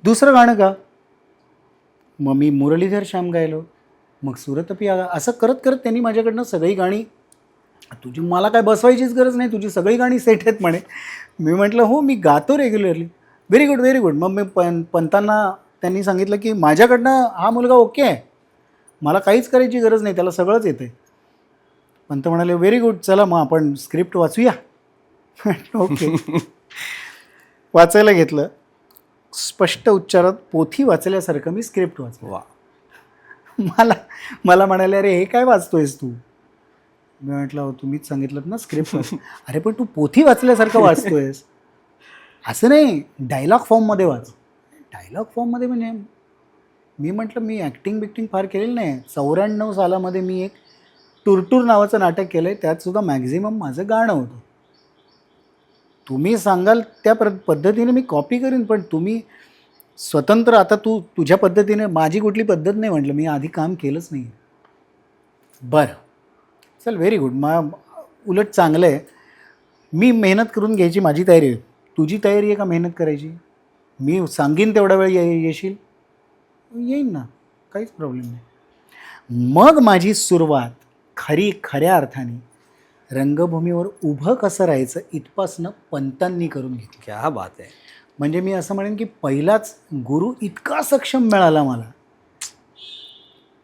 दुसरं गाणं गा. मग मी मुरलीधर श्याम गायलो, मग सुरतपी आगा, असं करत करत त्यांनी माझ्याकडनं सगळी गाणी, तुझी मला काय बसवायचीच गरज नाही, तुझी सगळी गाणी सेट आहेत म्हणे. मी म्हटलं हो, मी गातो regularly. Very good very good. मग मी पंतांना त्यांनी सांगितलं की माझ्याकडनं हा मुलगा ओके आहे, मला काहीच करायची गरज नाही, त्याला सगळंच येतं आहे. पंत म्हणाले व्हेरी गुड, चला मग आपण स्क्रिप्ट वाचूया. ओके. वाचायला घेतलं, स्पष्ट उच्चारात पोथी वाचल्यासारखं मी स्क्रिप्ट वाचलं. वा. मला म्हणाले अरे हे काय वाचतोयस तू. मी म्हटलं हो तुम्हीच सांगितलं ना स्क्रिप्ट वाच. अरे पण तू पोथी वाचल्यासारखं वाचतोयस, असं नाही, डायलॉग फॉर्ममध्ये वाच. डायलॉग फॉर्ममध्ये म्हणजे मी म्हटलं मी ॲक्टिंग बिक्टिंग फार केलेलं नाही. 94 सालामध्ये मी एक टूरटूर नावाचं नाटक केलं आहे, त्यातसुद्धा मॅक्झिमम माझं गाणं होतं. तुम्ही सांगाल त्या पद्धतीने मी कॉपी करीन, पण तुम्ही स्वतंत्र, आता तू तुझ्या पद्धतीने, माझी कुठली पद्धत नाही म्हटलं, मी आधी काम केलंच नाही. बरं चल व्हेरी गुड, मग उलट चांगलं आहे, मी मेहनत करून घ्यायची माझी तयारी आहे. तुझी तयारी आहे का मेहनत करायची, मी सांगीन तेवढा वेळ येशील, येईन ना, काहीच प्रॉब्लेम नाही. मग माझी सुरुवात खऱ्या अर्थाने रंगभूमीवर उभं कसं राहायचं इथपासनं पंतांनी करून घेतली. क्या बात आहे. म्हणजे मी असं म्हणेन की पहिलाच गुरु इतका सक्षम मिळाला मला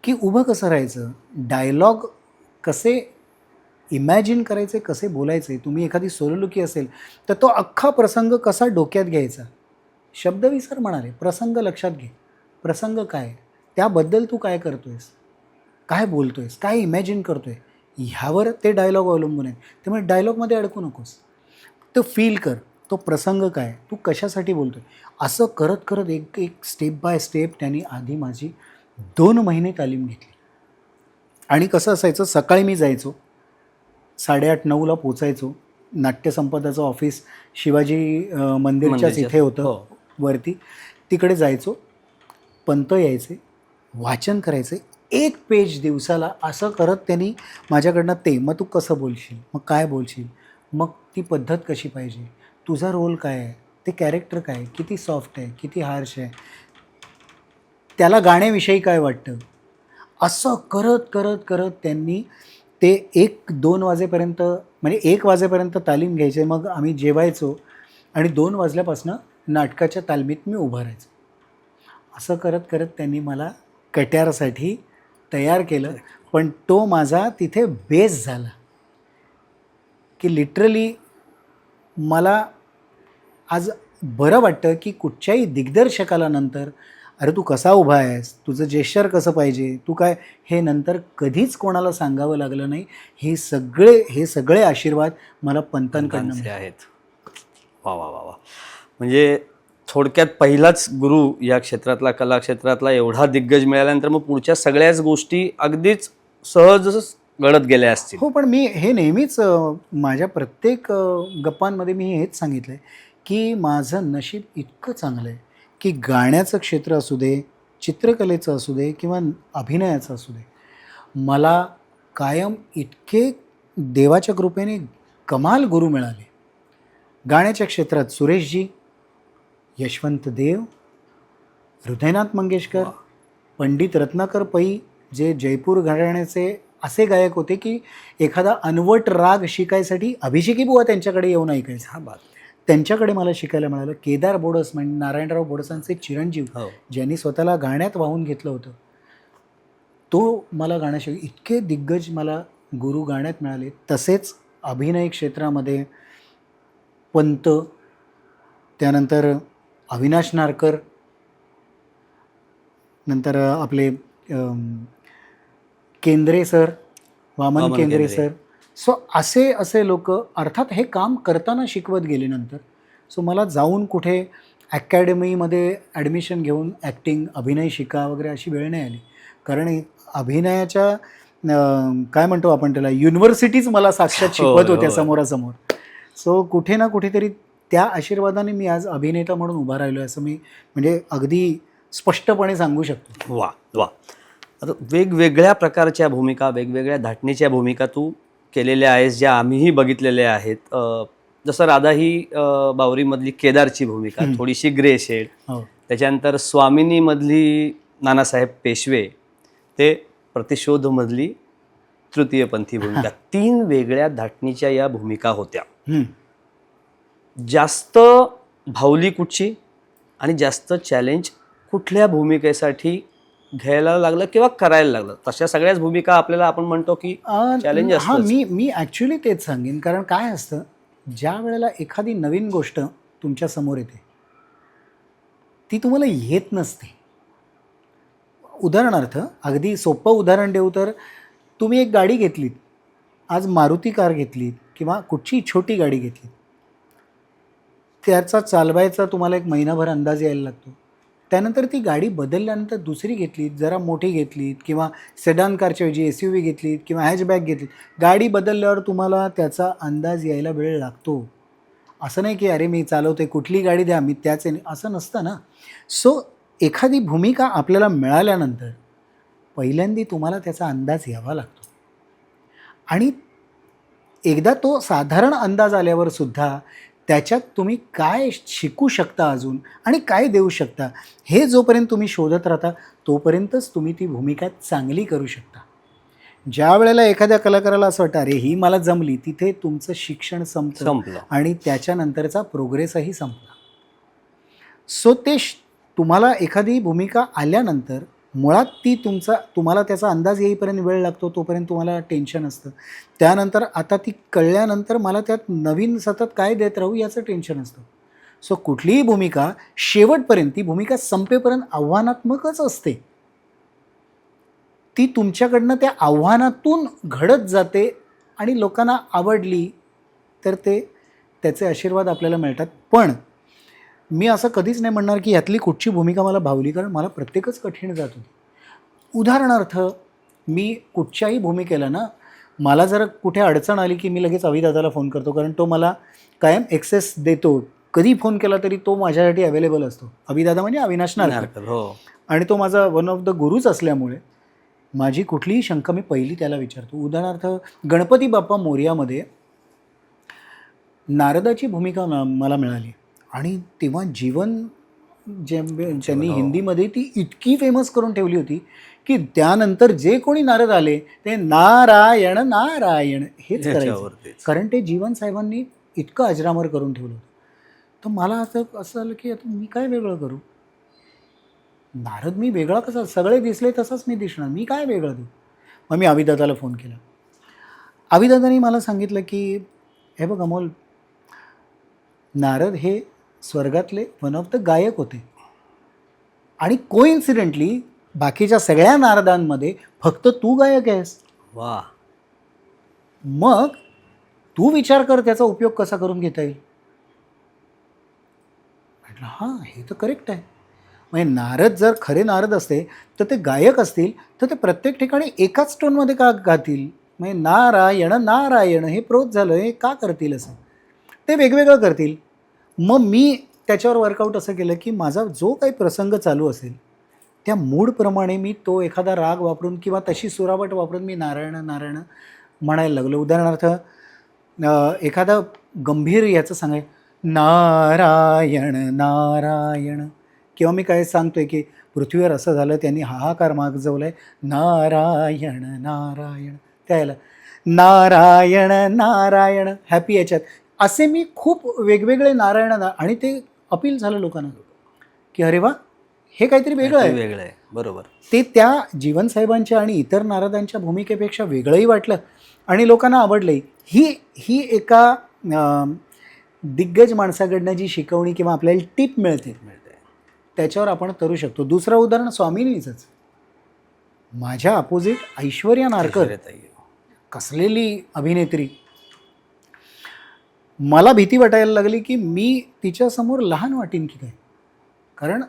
की उभं कसं राहायचं, डायलॉग कसे इमॅजिन करायचे, कसे बोलायचे. तुम्ही एखादी सोलोलुकी असेल तर तो अख्खा प्रसंग कसा डोक्यात घ्यायचा. शब्दविसर म्हणाले, प्रसंग लक्षात घे. प्रसंग काय, त्याबद्दल तू काय करतोयस, काय बोलतोयस, काय इमॅजिन करतोय, ह्यावर ते डायलॉग अवलंबून आहेत. त्यामुळे डायलॉगमध्ये अडकू नकोस. तो फील कर, तो प्रसंग काय, तू कशासाठी बोलतोय. असं करत करत एक एक स्टेप बाय स्टेप त्यांनी आधी माझी 2 महिने तालीम घेतली. आणि कसं असायचं, सकाळी मी जायचो, 8:30-9ला पोचायचो. नाट्यसंपदाचं ऑफिस शिवाजी मंदिरच्याच इथे होतं, हो. वरती. तिकडे जायचो, पंत यायचे, वाचन करायचे, 1 पेज दिवसाला. असं करत त्यांनी माझ्याकडनं ते, मग तू कसं बोलशील, मग काय बोलशील, मग ती पद्धत कशी पाहिजे, तुझा रोल काय आहे, ते कॅरेक्टर काय आहे, किती सॉफ्ट आहे, किती हार्श आहे, त्याला गाण्याविषयी काय वाटतं. असं करत करत करत त्यांनी ते 1-2 वाजेपर्यंत, म्हणजे 1 वाजेपर्यंत तालीम घ्यायचे. मग आम्ही जेवायचो आणि 2 वाजल्यापासून नाटकाच्या तालमीत मी उभं राहायचो. असं करत करत त्यांनी मला कट्यारसाठी तयार केलं. पण तो माझा तिथे बेस झाला की लिटरली मला आज बरं वाटतं की कुठच्याही दिग्दर्शकाला नंतर, अरे तू कसा उभा आहेस, तुझं जेस्चर कसं पाहिजे, तू काय, हे नंतर कधीच कोणाला सांगावं लागलं नाही. हे सगळे आशीर्वाद मला पंतांकडनं पंतांचे मिळाले. आहेत. वा वा वा वा. म्हणजे थोडक्यात पहिलाच गुरु या क्षेत्रातला, कला क्षेत्रातला एवढा दिग्गज मिळाल्यानंतर मग पुढच्या सगळ्याच गोष्टी अगदीच सहज घडत गेल्या असतील. हो, पण मी हे नेहमीच माझ्या प्रत्येक गप्पांमध्ये मी हेच सांगितलं आहे की माझं नशीब इतकं चांगलं आहे की गाण्याचं क्षेत्र असू दे, चित्रकलेचं असू दे किंवा अभिनयाचं असू दे, मला कायम इतके देवाच्या कृपेने कमाल गुरु मिळाले. गाण्याच्या क्षेत्रात सुरेशजी, यशवंत देव, हृदयनाथ मंगेशकर, पंडित रत्नाकर पै, जे जयपूर घराण्याचे असे गायक होते की एखादा अनवट राग शिकायसाठी अभिषेकी बुवा त्यांच्याकडे येऊन ऐकायचा. हा बात. त्यांच्याकडे मला शिकायला मिळालं. केदार बोडस, म्हणजे नारायणराव बोडसांचे चिरंजीव, हो. ज्यांनी स्वतःला गाण्यात वाहून घेतलं होतं, तो मला गाणं इतके दिग्गज मला गुरु गाण्यात मिळाले. तसेच अभिनय क्षेत्रामध्ये पंत, त्यानंतर अविनाश नारकर, नंतर आपले केंद्रे सर, वामन केंद्रे सर. सो असे लोक अर्थात हे काम करताना शिकवत गेले नंतर. सो मला जाऊन कुठे अकॅडमीमध्ये ॲडमिशन घेऊन ॲक्टिंग, अभिनय शिका वगैरे अशी वेळ नाही आली. कारण अभिनयाच्या काय म्हणतो आपण त्याला, युनिव्हर्सिटीज मला साक्षात शिकवत होत्या समोरासमोर. सो कुठे ना कुठेतरी त्या आशीर्वादाने मी आज अभिनेता म्हणून उभा राहिलो आहे, असं मी म्हणजे अगदी स्पष्टपणे सांगू शकतो. वा वा. आता वेगवेगळ्या प्रकारच्या भूमिका, वेगवेगळ्या धाटणीच्या भूमिका तू केलेल्या आहेस, ज्या आम्हीही पेलेल्या आहेत. जसं राधा ही बावरीमधली केदारची भूमिका, थोडीशी ग्रे शेड. हो, त्याच्यानंतर स्वामिनीमधली नानासाहेब पेशवे, ते प्रतिशोधमधली तृतीयपंथी भूमिका. 3 वेगळ्या धाटणीच्या या भूमिका होत्या. जास्त भावली कुठची आणि जास्त चॅलेंज कुठल्या भूमिकेसाठी घ्यायला लागलं किंवा करायला लागलं? तशा सगळ्याच भूमिका आपल्याला आपण म्हणतो की चॅलेंज हां, असतं. मी ॲक्च्युली तेच सांगेन. कारण काय असतं, ज्या वेळेला एखादी नवीन गोष्ट तुमच्या समोर येते, ती तुम्हाला येत नसते. उदाहरणार्थ, अगदी सोपं उदाहरण देऊ तर, तुम्ही एक गाडी घेतलीत, आज मारुती कार घेतलीत किंवा कुठची छोटी गाडी घेतलीत, त्याचा चालवायचा तुम्हाला 1 महिनाभर अंदाज यायला लागतो. त्यानंतर ती गाडी बदलल्यानंतर दुसरी घेतलीत, जरा मोठी घेतलीत किंवा सेडान कारच्या ऐवजी SUV घेतलीत किंवा हॅचबॅक घेतलीत, गाडी बदलल्यावर तुम्हाला त्याचा अंदाज यायला वेळ लागतो. असं नाही की अरे मी चालवते, कुठली गाडी द्या मी त्याच, असं नसतं ना. सो एखादी भूमिका आपल्याला मिळाल्यानंतर पहिल्यांदा तुम्हाला त्याचा अंदाज यावा लागतो. आणि एकदा तो साधारण अंदाज आल्यावर सुद्धा त्याच्यात तुम्ही काय शिकू शकता अजून आणि काय देऊ शकता, हे जोपर्यंत तुम्ही शोधत राहता तोपर्यंतच तुम्ही ती भूमिका चांगली करू शकता. ज्या वेळेला एखाद्या कलाकाराला असं वाटतं अरे ही मला जमली, तिथे तुमचं शिक्षण संपलं आणि त्याच्यानंतरचा प्रोग्रेसही संपला. सो तुम्हाला एखादी भूमिका आल्यानंतर मुळात ती तुम्हाला त्याचा अंदाज येईपर्यंत वेळ लागतो, तोपर्यंत तुम्हाला टेन्शन असतं. त्यानंतर आता ती कळल्यानंतर मला त्यात नवीन सतत काय देत राहू याचं टेन्शन असतं. सो कुठलीही भूमिका शेवटपर्यंत, ती भूमिका संपेपर्यंत आव्हानात्मकच असते. ती तुमच्याकडनं त्या आव्हानातून घडत जाते आणि लोकांना आवडली तर त्याचे आशीर्वाद आपल्याला मिळतात. पण मी असं कधीच नाही म्हणणार की ह्यातली कुठची भूमिका मला भावली, कारण मला प्रत्येकच कठीण जात होती. उदाहरणार्थ, मी कुठच्याही भूमिकेला ना, मला जर कुठे अडचण आली की मी लगेच अभिदादाला फोन करतो, कारण तो मला कायम ॲक्सेस देतो. कधी फोन केला तरी तो माझ्यासाठी अवेलेबल असतो. अभिदादा म्हणजे अविनाश नारकर. हो. आणि तो माझा वन ऑफ द गुरुच असल्यामुळे माझी कुठलीही शंका मी पहिली त्याला विचारतो. उदाहरणार्थ, गणपती बाप्पा मोरयामध्ये नारदाची भूमिका मला मिळाली आणि तेव्हा जीवन त्यांनी हिंदीमध्ये ती इतकी फेमस करून ठेवली होती की त्यानंतर जे कोणी नारद आले ते नारायण नारायण हेच करायचं, कारण ते जीवन साहेबांनी इतकं अजरामर करून ठेवलं होतं. तर मला असं आलं की आता मी काय वेगळं करू? नारद मी वेगळा कसा? सगळे दिसले तसंच मी दिसणार, मी काय वेगळं देऊ? मग मी अभिदादाला फोन केला. अभिदादांनी मला सांगितलं की हे बघ अमोल, नारद हे स्वर्गातले वन ऑफ द गायक होते आणि कोइन्सिडेंटली बाकीच्या सगळ्या नारदांमध्ये फक्त तू गायक आहेस. वा. मग तू विचार कर त्याचा उपयोग कसा करून घेता येईल. म्हटलं हां, हे तर करेक्ट आहे. म्हणजे नारद जर खरे नारद असते तर ते गायक असतील तर ते प्रत्येक ठिकाणी एकाच टोनमध्ये का गातील? म्हणजे नारायण नारायण हे प्रोत झालं, हे का करतील असं? ते वेगवेगळं करतील. मग मी त्याच्यावर वर्कआउट असं केलं की माझा जो काही प्रसंग चालू असेल त्या मूडप्रमाणे मी तो एखादा राग वापरून किंवा तशी सुरावट वापरून मी नारायण नारायण म्हणायला लागलो. उदाहरणार्थ, एखादा गंभीर याचं सांगाय नारायण नारायण, किंवा मी काय सांगतोय की पृथ्वीवर असं झालं, त्यांनी हाहाकार मागजवलाय, नारायण नारायण, त्याला नारायण नारायण हॅपी याच्यात, असे मी खूप वेगवेगळे नारायण आणि ते अपील झालं लोकांना की अरे वा, हे काहीतरी वेगळं आहे. बरोबर. ते त्या जीवनसाहेबांच्या आणि इतर नारदांच्या भूमिकेपेक्षा वेगळंही वाटलं आणि लोकांना आवडलंही. ही एका दिग्गज माणसाकडनं जी शिकवणी किंवा आपल्याला टीप मिळते त्याच्यावर आपण करू शकतो. दुसरं उदाहरण स्वामिनीचंच. माझ्या अपोजिट ऐश्वर्या नारकर, कसलेली अभिनेत्री. मला भीती वाटायला लागली की मी तिच्यासमोर लहान वाटीन की काय, कारण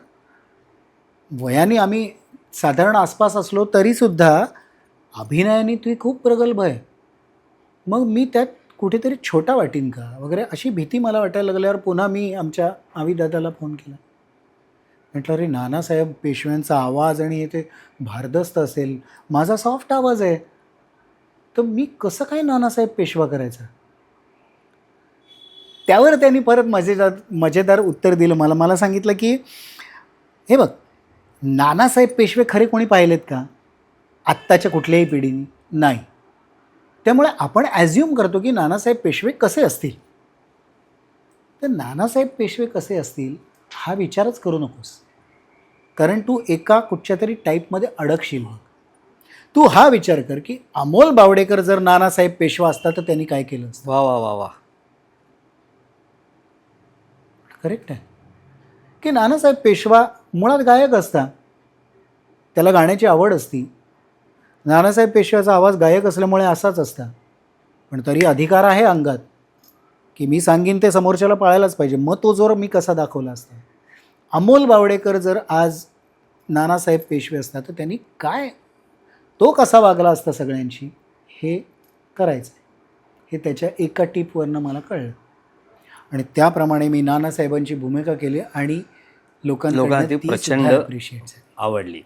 वयाने आम्ही साधारण आसपास असलो तरीसुद्धा अभिनयाने ती खूप प्रगल्भ आहे. मग मी त्यात कुठेतरी छोटा वाटीन का वगैरे अशी भीती मला वाटायला लागल्यावर पुन्हा मी आमच्या आविदादाला फोन केला. म्हटलं अरे नानासाहेब पेशव्यांचा आवाज आणि ते भारदस्त असेल, माझा सॉफ्ट आवाज आहे, तर मी कसं काय नानासाहेब पेशवा करायचा? त्यावर त्यांनी परत मजेदार उत्तर दिलं मला सांगितलं की हे बघ, नानासाहेब पेशवे खरे कोणी पाहिलेत का आत्ताच्या कुठल्याही पिढीने? नाही. त्यामुळे आपण ॲझ्युम करतो की नानासाहेब पेशवे कसे असतील. तर नानासाहेब पेशवे कसे असतील हा विचारच करू नकोस, कारण तू एका कुठच्या तरी टाईपमध्ये अडकशील. मग तू हा विचार कर की अमोल बावडेकर जर नानासाहेब पेशवा असता तर त्यांनी काय केलं असतं. वा वा वा वा. करेक्ट आहे की नानासाहेब पेशवा मुळात गायक असता, त्याला गाण्याची आवड असती. नानासाहेब पेशव्याचा आवाज गायक असल्यामुळे असाच असता, पण तरी अधिकार आहे अंगात की मी सांगीन ते समोरच्याला पाळायलाच पाहिजे. मग तो जोर मी कसा दाखवला असता. अमोल बावडेकर जर आज नानासाहेब पेशवे असता तर त्यांनी काय, तो कसा वागला असता सगळ्यांशी, हे करायचं. हे त्याच्या एका टिपवरनं मला कळलं आणि त्याप्रमाणे मी नानासाहेबांची भूमिका केली आणि लोकांना ती प्रचंड अप्रिशिएट आवडली.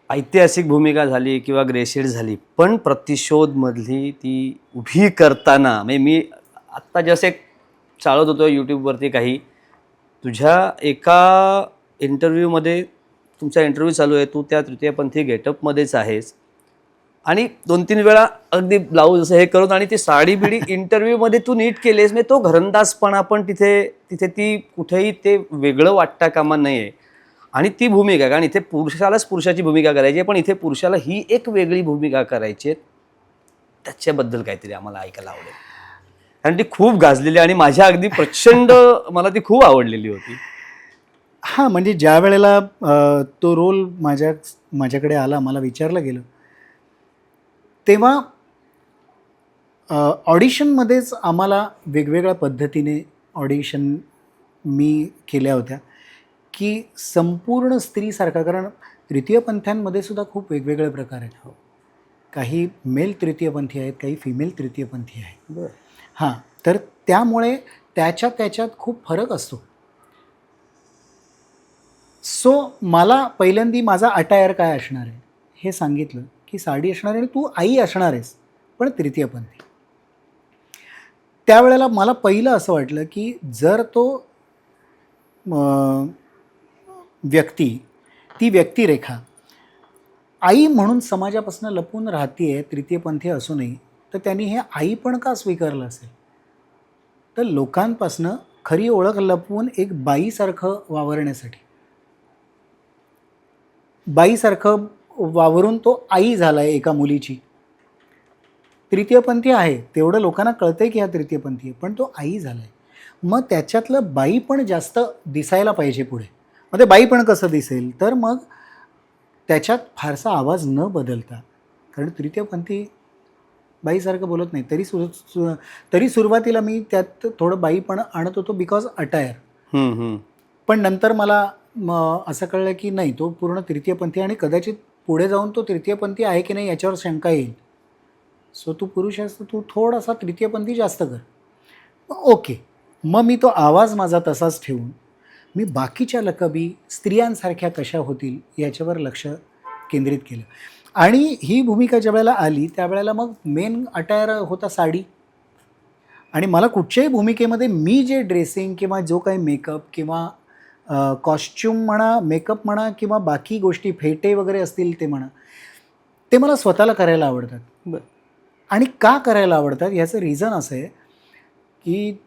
ऐतिहासिक भूमिका झाली किंवा ग्रेसेड झाली, पण प्रतिशोधमधली ती उभी करताना म्हणजे मी आत्ता जसे चालत होतो यूट्यूबवरती काही, तुझ्या एका इंटरव्ह्यूमध्ये, तुमचा इंटरव्ह्यू चालू आहे, तू त्या तृतीयपंथी गेटअपमध्येच आहेस आणि 2-3 वेळा अगदी ब्लाऊज असं हे करून आणि ती साडी बिडी इंटरव्ह्यूमध्ये तू नीट केलीस. म्हणजे तो घरंदाजपणा पण तिथे ती कुठेही ते वेगळं वाटता कामा नये. आणि ती भूमिका, कारण इथे पुरुषालाच पुरुषाची भूमिका करायची आहे, पण इथे पुरुषाला ही एक वेगळी भूमिका करायची आहे, त्याच्याबद्दल काहीतरी आम्हाला ऐकायला आवडेल. कारण ती खूप गाजलेली आणि माझ्या अगदी प्रचंड मला ती खूप आवडलेली होती. हां, म्हणजे ज्या वेळेला तो रोल माझ्याकडे आला, मला विचारलं गेलं, तेव्हा ऑडिशनमध्येच आम्हाला वेगवेगळ्या पद्धतीने ऑडिशन मी केल्या होत्या, की संपूर्ण स्त्रीसारखा, कारण तृतीयपंथ्यांमध्ये सुद्धा खूप वेगवेगळे प्रकार आहेत. काही मेल तृतीयपंथी आहेत, काही फिमेल तृतीयपंथी आहेत. बरं. हां, तर त्यामुळे त्याच्यात खूप फरक असतो. सो मला पहिल्यांदा माझा अटायर काय असणार आहे हे सांगितलं, की साडी असणार आहे आणि तू आई असणार आहेस, पण तृतीयपंथी. त्यावेळेला मला पहिलं असं वाटलं, की जर तो ती व्यक्तिरेखा आई म्हणून समाजापासून लपून राहतीये, तृतीयपंथी असूनही, तर त्यांनी हे आई पण का स्वीकारलं असेल? तर लोकांपासनं खरी ओळख लपवून एक बाईसारखं वावरण्यासाठी, बाईसारखं वावरून तो आई झाला आहे एका मुलीची. तृतीयपंथी आहे तेवढं लोकांना कळतंय की हा तृतीयपंथी आहे, पण तो आई झाला आहे. मग त्याच्यातलं बाई पण जास्त दिसायला पाहिजे पुढे. मग ते बाई पण कसं दिसेल? तर मग त्याच्यात फारसा आवाज न बदलता, कारण तृतीयपंथी बाईसारखं बोलत नाही, तरी सुरुवातीला मी त्यात थोडं बाई पण आणत होतो बिकॉज अटायर. पण नंतर मला असं कळलं की नाही, तो पूर्ण तृतीयपंथी, आणि कदाचित पुढे जाऊन तो तृतीयपंथी आहे की नाही याच्यावर शंका येईल. सो तू पुरुष आहेस तर तू थोडासा तृतीयपंथी जास्त कर. ओके, मग मी तो आवाज माझा तसाच ठेवून मी बाकीच्या लकबी स्त्रियांसारख्या कशा होतील याच्यावर लक्ष केंद्रित केलं. आणि ही भूमिका ज्या वेळेला आली त्यावेळेला मग मेन अटायर होता साडी. आणि मला कुठच्याही भूमिकेमध्ये मी जे ड्रेसिंग किंवा जो काही मेकअप किंवा कॉस्च्युम म्हणा, मेकअप म्हणा, किंवा बाकी गोष्टी फेटे वगैरे असतील ते म्हणा, ते मला स्वतःला करायला आवडतात. बरं. आणि का करायला आवडतात याचं रिझन असं आहे की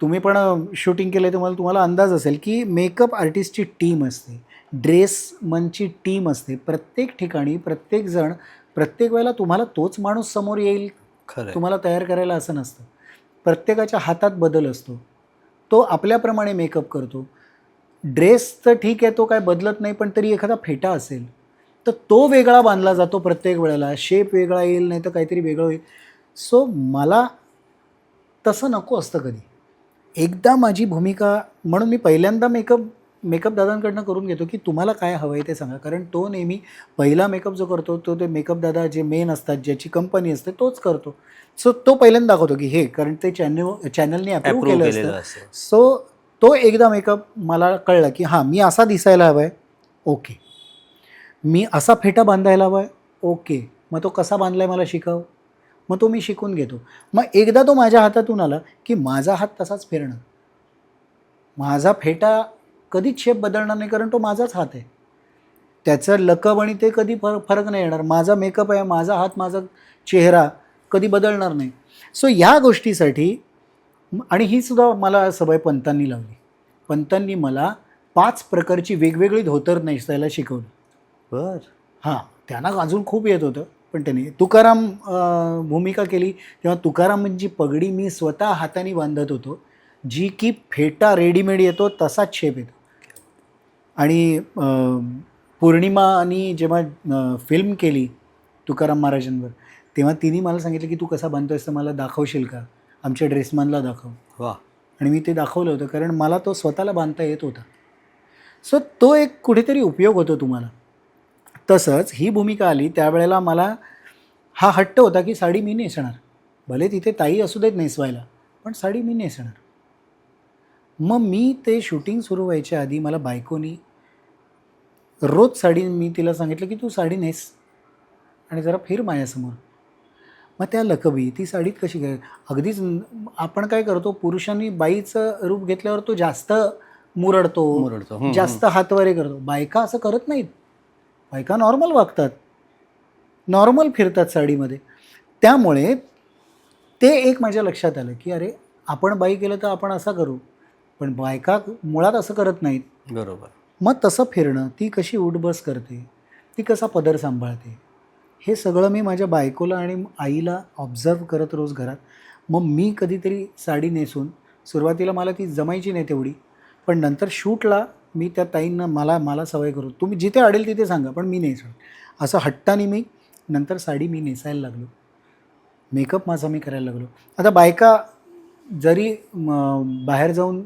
तुम्ही पण शूटिंग केलं आहे, तुम्हाला अंदाज असेल की मेकअप आर्टिस्टची टीम असते, ड्रेसमनची टीम असते. प्रत्येक ठिकाणी प्रत्येकजण प्रत्येक वेळेला तुम्हाला तोच माणूस समोर येईल खरं. तुम्हाला तयार करायला असं नसतं. प्रत्येकाच्या हातात बदल असतो, तो आपल्याप्रमाणे मेकअप करतो. ड्रेस तर ठीक आहे, तो काय बदलत नाही, पण तरी एखादा फेटा असेल तर तो वेगळा बांधला जातो प्रत्येक वेळेला. शेप वेगळा येईल, नाही तर काहीतरी वेगळं होईल. सो मला तसं नको असतं कधी. एकदा माझी भूमिका म्हणून मी पहिल्यांदा मेकअप दादांकडनं करून घेतो की तुम्हाला काय हवं आहे ते सांगा, कारण तो नेहमी पहिला मेकअप जो करतो तो ते मेकअप दादा जे मेन असतात, ज्याची कंपनी असते, तोच करतो. सो तो पहिल्यांदा दाखवतो की हे, कारण ते चॅनलने अप्रूव्ह केलं असतं. सो तो एकदा मेकअप मला कळलं की हां, मी असा दिसायला हवा आहे, ओके. मी असा फेटा बांधायला हवा आहे, ओके. मग तो कसा बांधला आहे मला शिकव. मग तो मी शिकून घेतो. मग एकदा तो माझ्या हातातून आला की माझा हात तसाच फिरणं, माझा फेटा कधीच शेप बदलणार नाही, कारण तो माझाच हात आहे. त्याचं लकब आणि ते कधी फरक नाही येणार. माझा मेकअप आहे, माझा हात, माझा चेहरा कधी बदलणार नाही. सो ह्या गोष्टीसाठी, आणि ही सुद्धा मला सवय पंतांनी लावली. पंतांनी मला 5 प्रकारची वेगवेगळी धोतर नेसायला शिकवलं. बरं. हां, त्यांना अजून खूप येत होतं, पण त्यांनी तुकाराम भूमिका केली तेव्हा तुकारामांची पगडी मी स्वतः हाताने बांधत होतो, जी की फेटा रेडीमेड येतो तसाच शेप येतो. आणि पौर्णिमानी जेव्हा फिल्म केली तुकाराम महाराजांवर, तेव्हा तिने मला सांगितलं की तू कसा बांधतोयस तर मला दाखवशील का, आमच्या ड्रेसमॅनला दाखव. वा. आणि मी ते दाखवलं होतं, कारण मला तो स्वतःला बांधता येत होता. सो तो एक कुठेतरी उपयोग होतो तुम्हाला. तसंच ही भूमिका आली त्यावेळेला मला हा हट्ट होता की साडी मी नेसणार, भले तिथे ताई असू देत नेसवायला, पण साडी मी नेसणार. मग मी ते शूटिंग सुरू व्हायच्या आधी मला बायकोनी रोज साडी, मी तिला सांगितलं की तू साडी नेस आणि जरा फिर माझ्यासमोर. मग त्या लकबी ती साडीत कशी काय, अगदीच आपण काय करतो, पुरुषांनी बाईचं रूप घेतल्यावर तो जास्त मुरडतो, जास्त हातवारे करतो. बायका असं करत नाहीत. बायका नॉर्मल वागतात, नॉर्मल फिरतात साडीमध्ये. त्यामुळे ते एक माझ्या लक्षात आलं की अरे, आपण बाई केलं तर आपण असं करू, पण बायका मुळात असं करत नाहीत. बरोबर. मग तसं फिरणं, ती कशी उठबस करते, ती कसा पदर सांभाळते, हे सगळं मी माझ्या बायकोला आणि आईला ऑब्झर्व करत रोज घरात. मग मी कधीतरी साडी नेसून, सुरुवातीला मला ती जमायची नाही तेवढी, पण नंतर शूटला मी त्या ताईंना मला मला सवय करू, तुम्ही जिथे अडेल तिथे सांगा पण मी नेसणार, असं हट्टाने मी नंतर साडी मी नेसायला लागलो. मेकअप माझा मी करायला लागलो. आता बायका जरी बाहेर जाऊन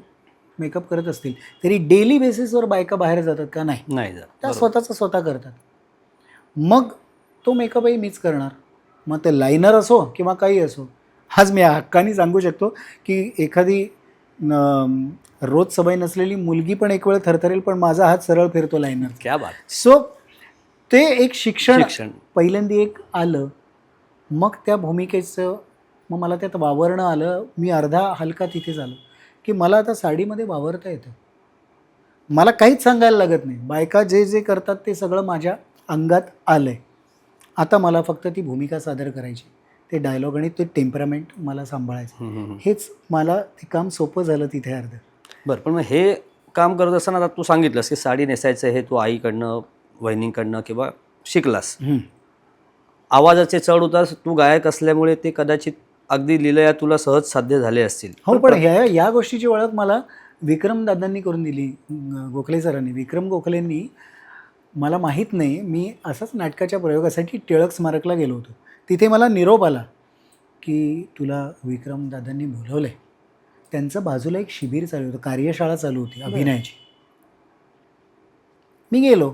मेकअप करत असतील तरी डेली बेसिसवर बायका बाहेर जातात का? नाही, नाही जात. त्या बरोबर. स्वतःचं स्वतः करतात. मग तो मेकअपही मीच करणार. मग ते लायनर असो किंवा काही असो. आज मी हक्काने सांगू शकतो की एखादी रोज सवय नसलेली मुलगी पण एक वेळ थरथरेल, पण माझा हात सरळ फिरतो लायनर. क्या बात. सो ते एक शिक्षण शिक्षण. पहिल्यांदा एक आलं. मग त्या भूमिकेचं मग मला त्यात वावरणं आलं. मी अर्धा हलका तिथे झालो की मला आता साडीमध्ये वावरता येतं. मला काहीच सांगायला लागत नाही. बायका जे जे करतात ते सगळं माझ्या अंगात आलं आहे. आता मला फक्त ती भूमिका सादर करायची, ते डायलॉग आणि ते टेम्परामेंट मला सांभाळायचं. हेच मला ते काम सोपं झालं तिथे अर्ध. बरं, पण मग हे काम करत असताना आता तू सांगितलंस की साडी नेसायचं हे तू आईकडनं, वहिनीकडनं किंवा शिकलास. आवाजाचे चढ उतार तू गायक असल्यामुळे ते कदाचित अगदी लीलया तुला सहज साध्य झाले असतील. हो, पण या गोष्टीची ओळख मला विक्रम दादांनी करून दिली, गोखले सरांनी. विक्रम गोखलेंनी, मला माहीत नाही, मी असंच नाटकाच्या प्रयोगासाठी टिळक स्मारकला गेलो होतो. तिथे मला निरोप आला की तुला विक्रम दादांनी बोलवलं आहे. त्यांचं बाजूला एक शिबिर चालू होतं, कार्यशाळा चालू होती अभिनयाची. मी गेलो.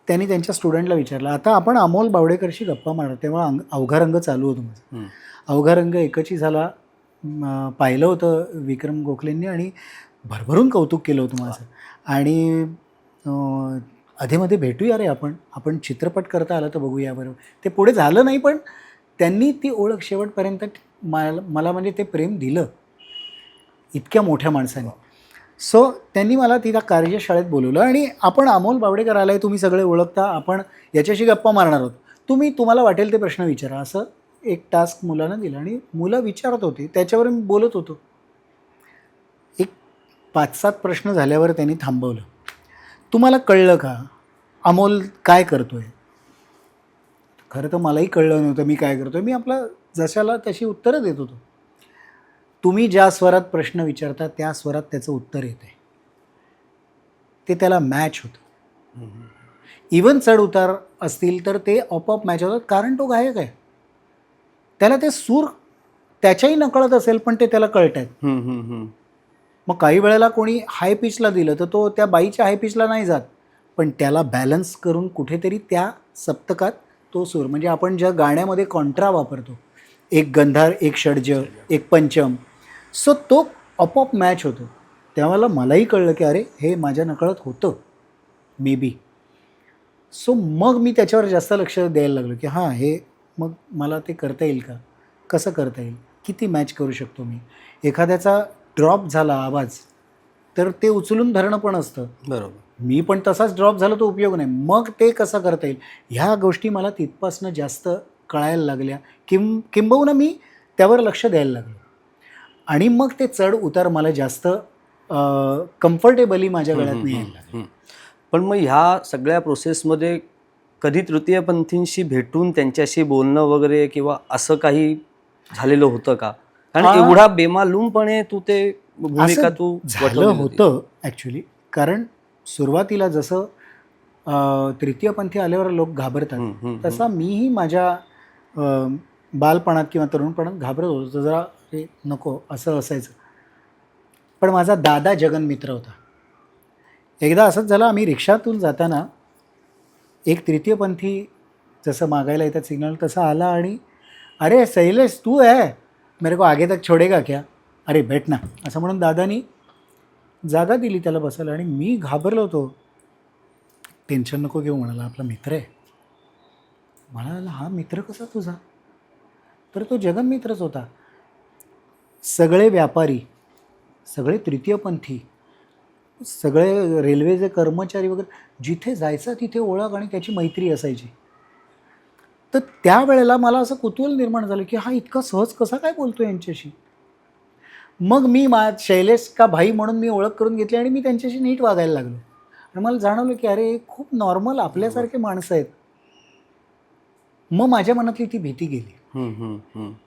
त्यांनी त्यांच्या स्टुडंटला विचारलं, आता आपण अमोल बावडेकरशी गप्पा मारत. तेव्हा अवघा रंग चालू होतं माझं. अवघा रंग एकची झाला पाहिलं होतं विक्रम गोखलेंनी आणि भरभरून कौतुक केलं होतं माझं. आणि अधेमध्ये भेटूया रे आपण चित्रपट करता आला तर बघूया बरोबर. ते पुढे झालं नाही, पण त्यांनी ती ओळख शेवटपर्यंत मला म्हणजे ते प्रेम दिलं इतक्या मोठ्या माणसाने. सो त्यांनी मला तिथं कार्यशाळेत बोलवलं आणि आपण अमोल बावडेकर आला आहे, तुम्ही सगळे ओळखता, आपण याच्याशी गप्पा मारणार आहोत, तुम्हाला वाटेल ते प्रश्न विचारा, असं एक टास्क मुलांना दिलं. आणि मुलं विचारत होती, त्याच्यावर मी बोलत होतो. एक 5-7 प्रश्न झाल्यावर त्यांनी थांबवलं. तुम्हाला कळलं का अमोल काय करतोय? खरं तर मलाही कळलं नव्हतं मी काय करतोय. मी आपला जशाला तशी उत्तरं देत होतो. तुम्ही ज्या स्वरात प्रश्न विचारता त्या स्वरात त्याचं उत्तर येतं आहे, ते त्याला मॅच होतं. इवन चढ उतार असतील तर ते आपोआप मॅच होतात, कारण तो गायक आहे. त्याला ते सूर त्याच्याही नकळत असेल पण ते त्याला कळत आहेत. मग काही वेळेला कोणी हाय पिचला दिलं तर तो त्या बाईच्या हाय पिचला नाही जात, पण त्याला बॅलन्स करून कुठेतरी त्या सप्तकात तो सूर, म्हणजे आपण ज्या गाण्यामध्ये कॉन्ट्रा वापरतो, एक गंधार, एक षड्ज, एक पंचम, सो तो आपोआप मॅच होतो. त्यावेळेला मलाही कळलं की अरे हे माझ्या नकळत होतं मे बी. सो मग मी त्याच्यावर जास्त लक्ष द्यायला लागलो की हां, हे मग मला ते करता येईल का, कसं करता येईल, किती मॅच करू शकतो मी. एखाद्याचा ड्रॉप झाला आवाज तर ते उचलून धरणं पण असतं, बरोबर. मी पण तसाच ड्रॉप झाला तो उपयोग नाही, मग ते कसं करता येईल, ह्या गोष्टी मला तिथपासनं जास्त कळायला लागल्या. किंबहुना मी त्यावर लक्ष द्यायला लागलो. आणि मग ते चढ उतार मला जास्त कम्फर्टेबली माझ्या गळ्यात नाही यायला लागले. पण मग ह्या सगळ्या प्रोसेसमध्ये कधी तृतीयपंथींशी भेटून त्यांच्याशी बोलणं वगैरे किंवा असं काही झालेलं होतं का? कारण एवढा बेमालूमपणे तू ते भूमिका तू झालं होतं ॲक्च्युली. कारण सुरुवातीला जसं तृतीयपंथी आल्यावर लोक घाबरतात, तसा मीही माझ्या बालपणात किंवा तरुणपणात घाबरत होतो. जरा हे नको असं असायचं. पण माझा दादा जगन मित्र होता. एकदा असंच झालं, आम्ही रिक्षातून जाताना एक तृतीयपंथी जसं मागायला येतात सिग्नल तसा आला आणि अरे शैलेश तू आहे, मेरे को आगे तक छोडेगा क्या, अरे बैठ ना, असं म्हणून दादानी जागा दिली त्याला बसायला. आणि मी घाबरलो होतो. टेन्शन नको घेऊ म्हणाला, आपला मित्र आहे. म्हणाला हा मित्र कसा तुझा? तर तो जगन मित्रच होता. सगळे व्यापारी, सगळे तृतीयपंथी, सगळे रेल्वेचे कर्मचारी वगैरे, जिथे जायचं तिथे ओळख आणि त्याची मैत्री असायची. तर त्यावेळेला मला असं कुतूहल निर्माण झालं की हा इतका सहज कसा काय बोलतो यांच्याशी. मग मी शैलेश का भाई म्हणून मी ओळख करून घेतली आणि मी त्यांच्याशी नीट वागायला लागलो. आणि मला जाणवलं की अरे खूप नॉर्मल आपल्यासारखे माणसं आहेत. मग माझ्या मनातली ती भीती गेली.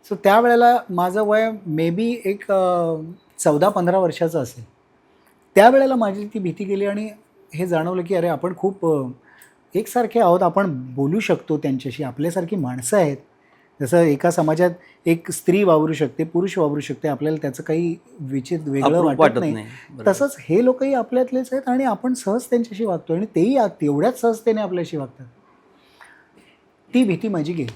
सो त्यावेळेला माझं वय मे बी एक 14-15 वर्षाचं असेल. त्यावेळेला माझी ती भीती गेली आणि हे जाणवलं की अरे आपण खूप एकसारखे आहोत, आपण बोलू शकतो त्यांच्याशी, आपल्यासारखी माणसं आहेत. जसं एका समाजात एक स्त्री वावरू शकते, पुरुष वावरू शकते, आपल्याला त्याचं काही वेगळं अप्रूप वाटत नाही. तसंच हे लोकही आपल्यातलेच आहेत आणि आपण सहज त्यांच्याशी वागतो आणि तेही तेवढ्याच सहजतेने आपल्याशी वागतात. ती भीती माझी गेली.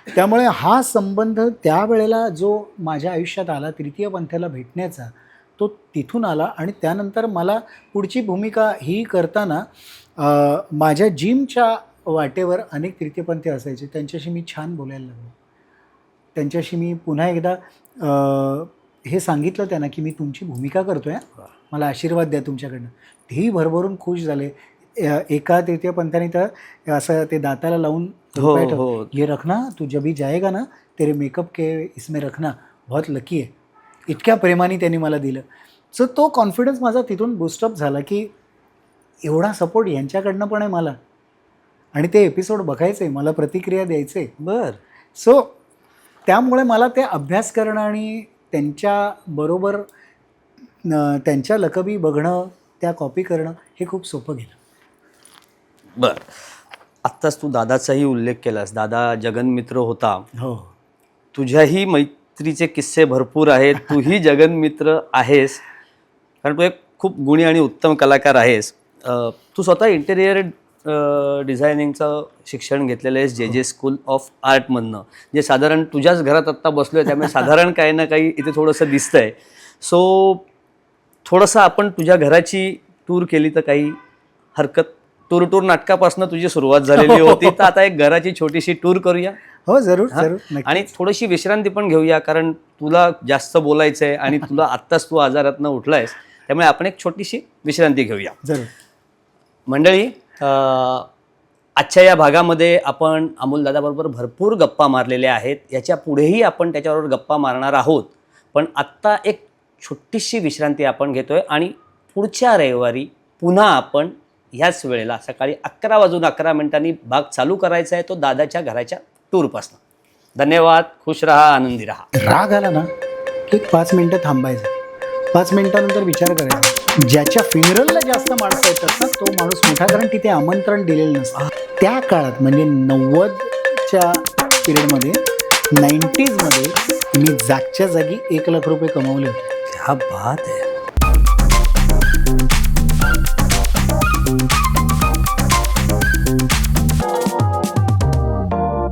त्यामुळे हा संबंध त्यावेळेला जो माझ्या आयुष्यात आला तृतीय पंथाला भेटण्याचा, तो तिथून आला. आणि त्यानंतर मला पुढची भूमिका ही करताना माझ्या जिमच्या वाटेवर अनेक तृतीयपंथी असायचे, त्यांच्याशी मी छान बोलायला लागलो. त्यांच्याशी मी पुन्हा एकदा हे सांगितलं त्यांना की मी तुमची भूमिका करतो आहे, मला आशीर्वाद द्या तुमच्याकडनं. तेही भरभरून खुश झाले. एका तृतीयपंथाने तर असं ते दाताला लावून ये रखना, तू जब भी जाएगा ना तेरे मेकअप के इसमें रखना, बहुत लकी आहे, इतक्या प्रेमाने त्यांनी मला दिलं. सो तो कॉन्फिडन्स माझा तिथून बूस्टअप झाला की एवढा सपोर्ट यांच्याकडनं पण आहे मला. आणि ते एपिसोड बघायचे, मला प्रतिक्रिया द्यायचे. सो त्यामुळे मला ते अभ्यास करणं आणि त्यांच्याबरोबर त्यांच्या लकबी बघणं, त्या कॉपी करणं हे खूप सोपं गेलं. आत्ताच तू दादाचाही उल्लेख केलास. दादा जगनमित्र होता. हो. तुझ्याही मैत्रीचे किस्से भरपूर आहेत. तूही जगनमित्र आहेस, कारण तू एक खूप गुणी आणि उत्तम कलाकार आहेस. तू स्वतः इंटेरियर डिझायनिंगचं शिक्षण घेतलेलं आहेस जे स्कूल ऑफ आर्टमधनं, जे साधारण तुझ्याच घरात आत्ता बसलो आहे, त्यामुळे साधारण काही ना काही इथे थोडंसं दिसतंय. सो थोडंसं आपण तुझ्या घराची टूर केली तर काही हरकत? टूर नाटकापासून तुझी सुरुवात झालेली होती, तर आता एक घराची छोटीशी टूर करूया. हो, जरूर जरूर. आणि थोडीशी विश्रांती पण घेऊया, कारण तुला जास्त बोलायचं आहे आणि तुला आत्ताच तू आजारातनं उठलायस, त्यामुळे आपण एक छोटीशी विश्रांती घेऊया. जरूर. मंडळी, आजच्या या भागामध्ये आपण अमोलदादाबरोबर भरपूर गप्पा मारलेल्या आहेत. याच्या पुढेही आपण त्याच्याबरोबर गप्पा मारणार आहोत, पण आत्ता एक छोटीशी विश्रांती आपण घेतोय आणि पुढच्या रविवारी पुन्हा आपण ह्याच वेळेला सकाळी 11:11 भाग चालू करायचा आहे, तो दादाच्या घराच्या टूरपासून. धन्यवाद. खुश राहा, आनंदी राहा. राग आला ना की 5 मिनिटं थांबायचं, 5 मिनिटानंतर विचार करायचा. ज्याच्या फिनरलला जास्त माणसं येतात ना तो माणूस मोठा, कारण तिथे आमंत्रण दिलेलं नसतं. त्या काळात म्हणजे 90च्या पिरियडमध्ये, 90sमध्ये मी जागच्या जागी 1 लाख रुपये कमावले होते. क्या बात है.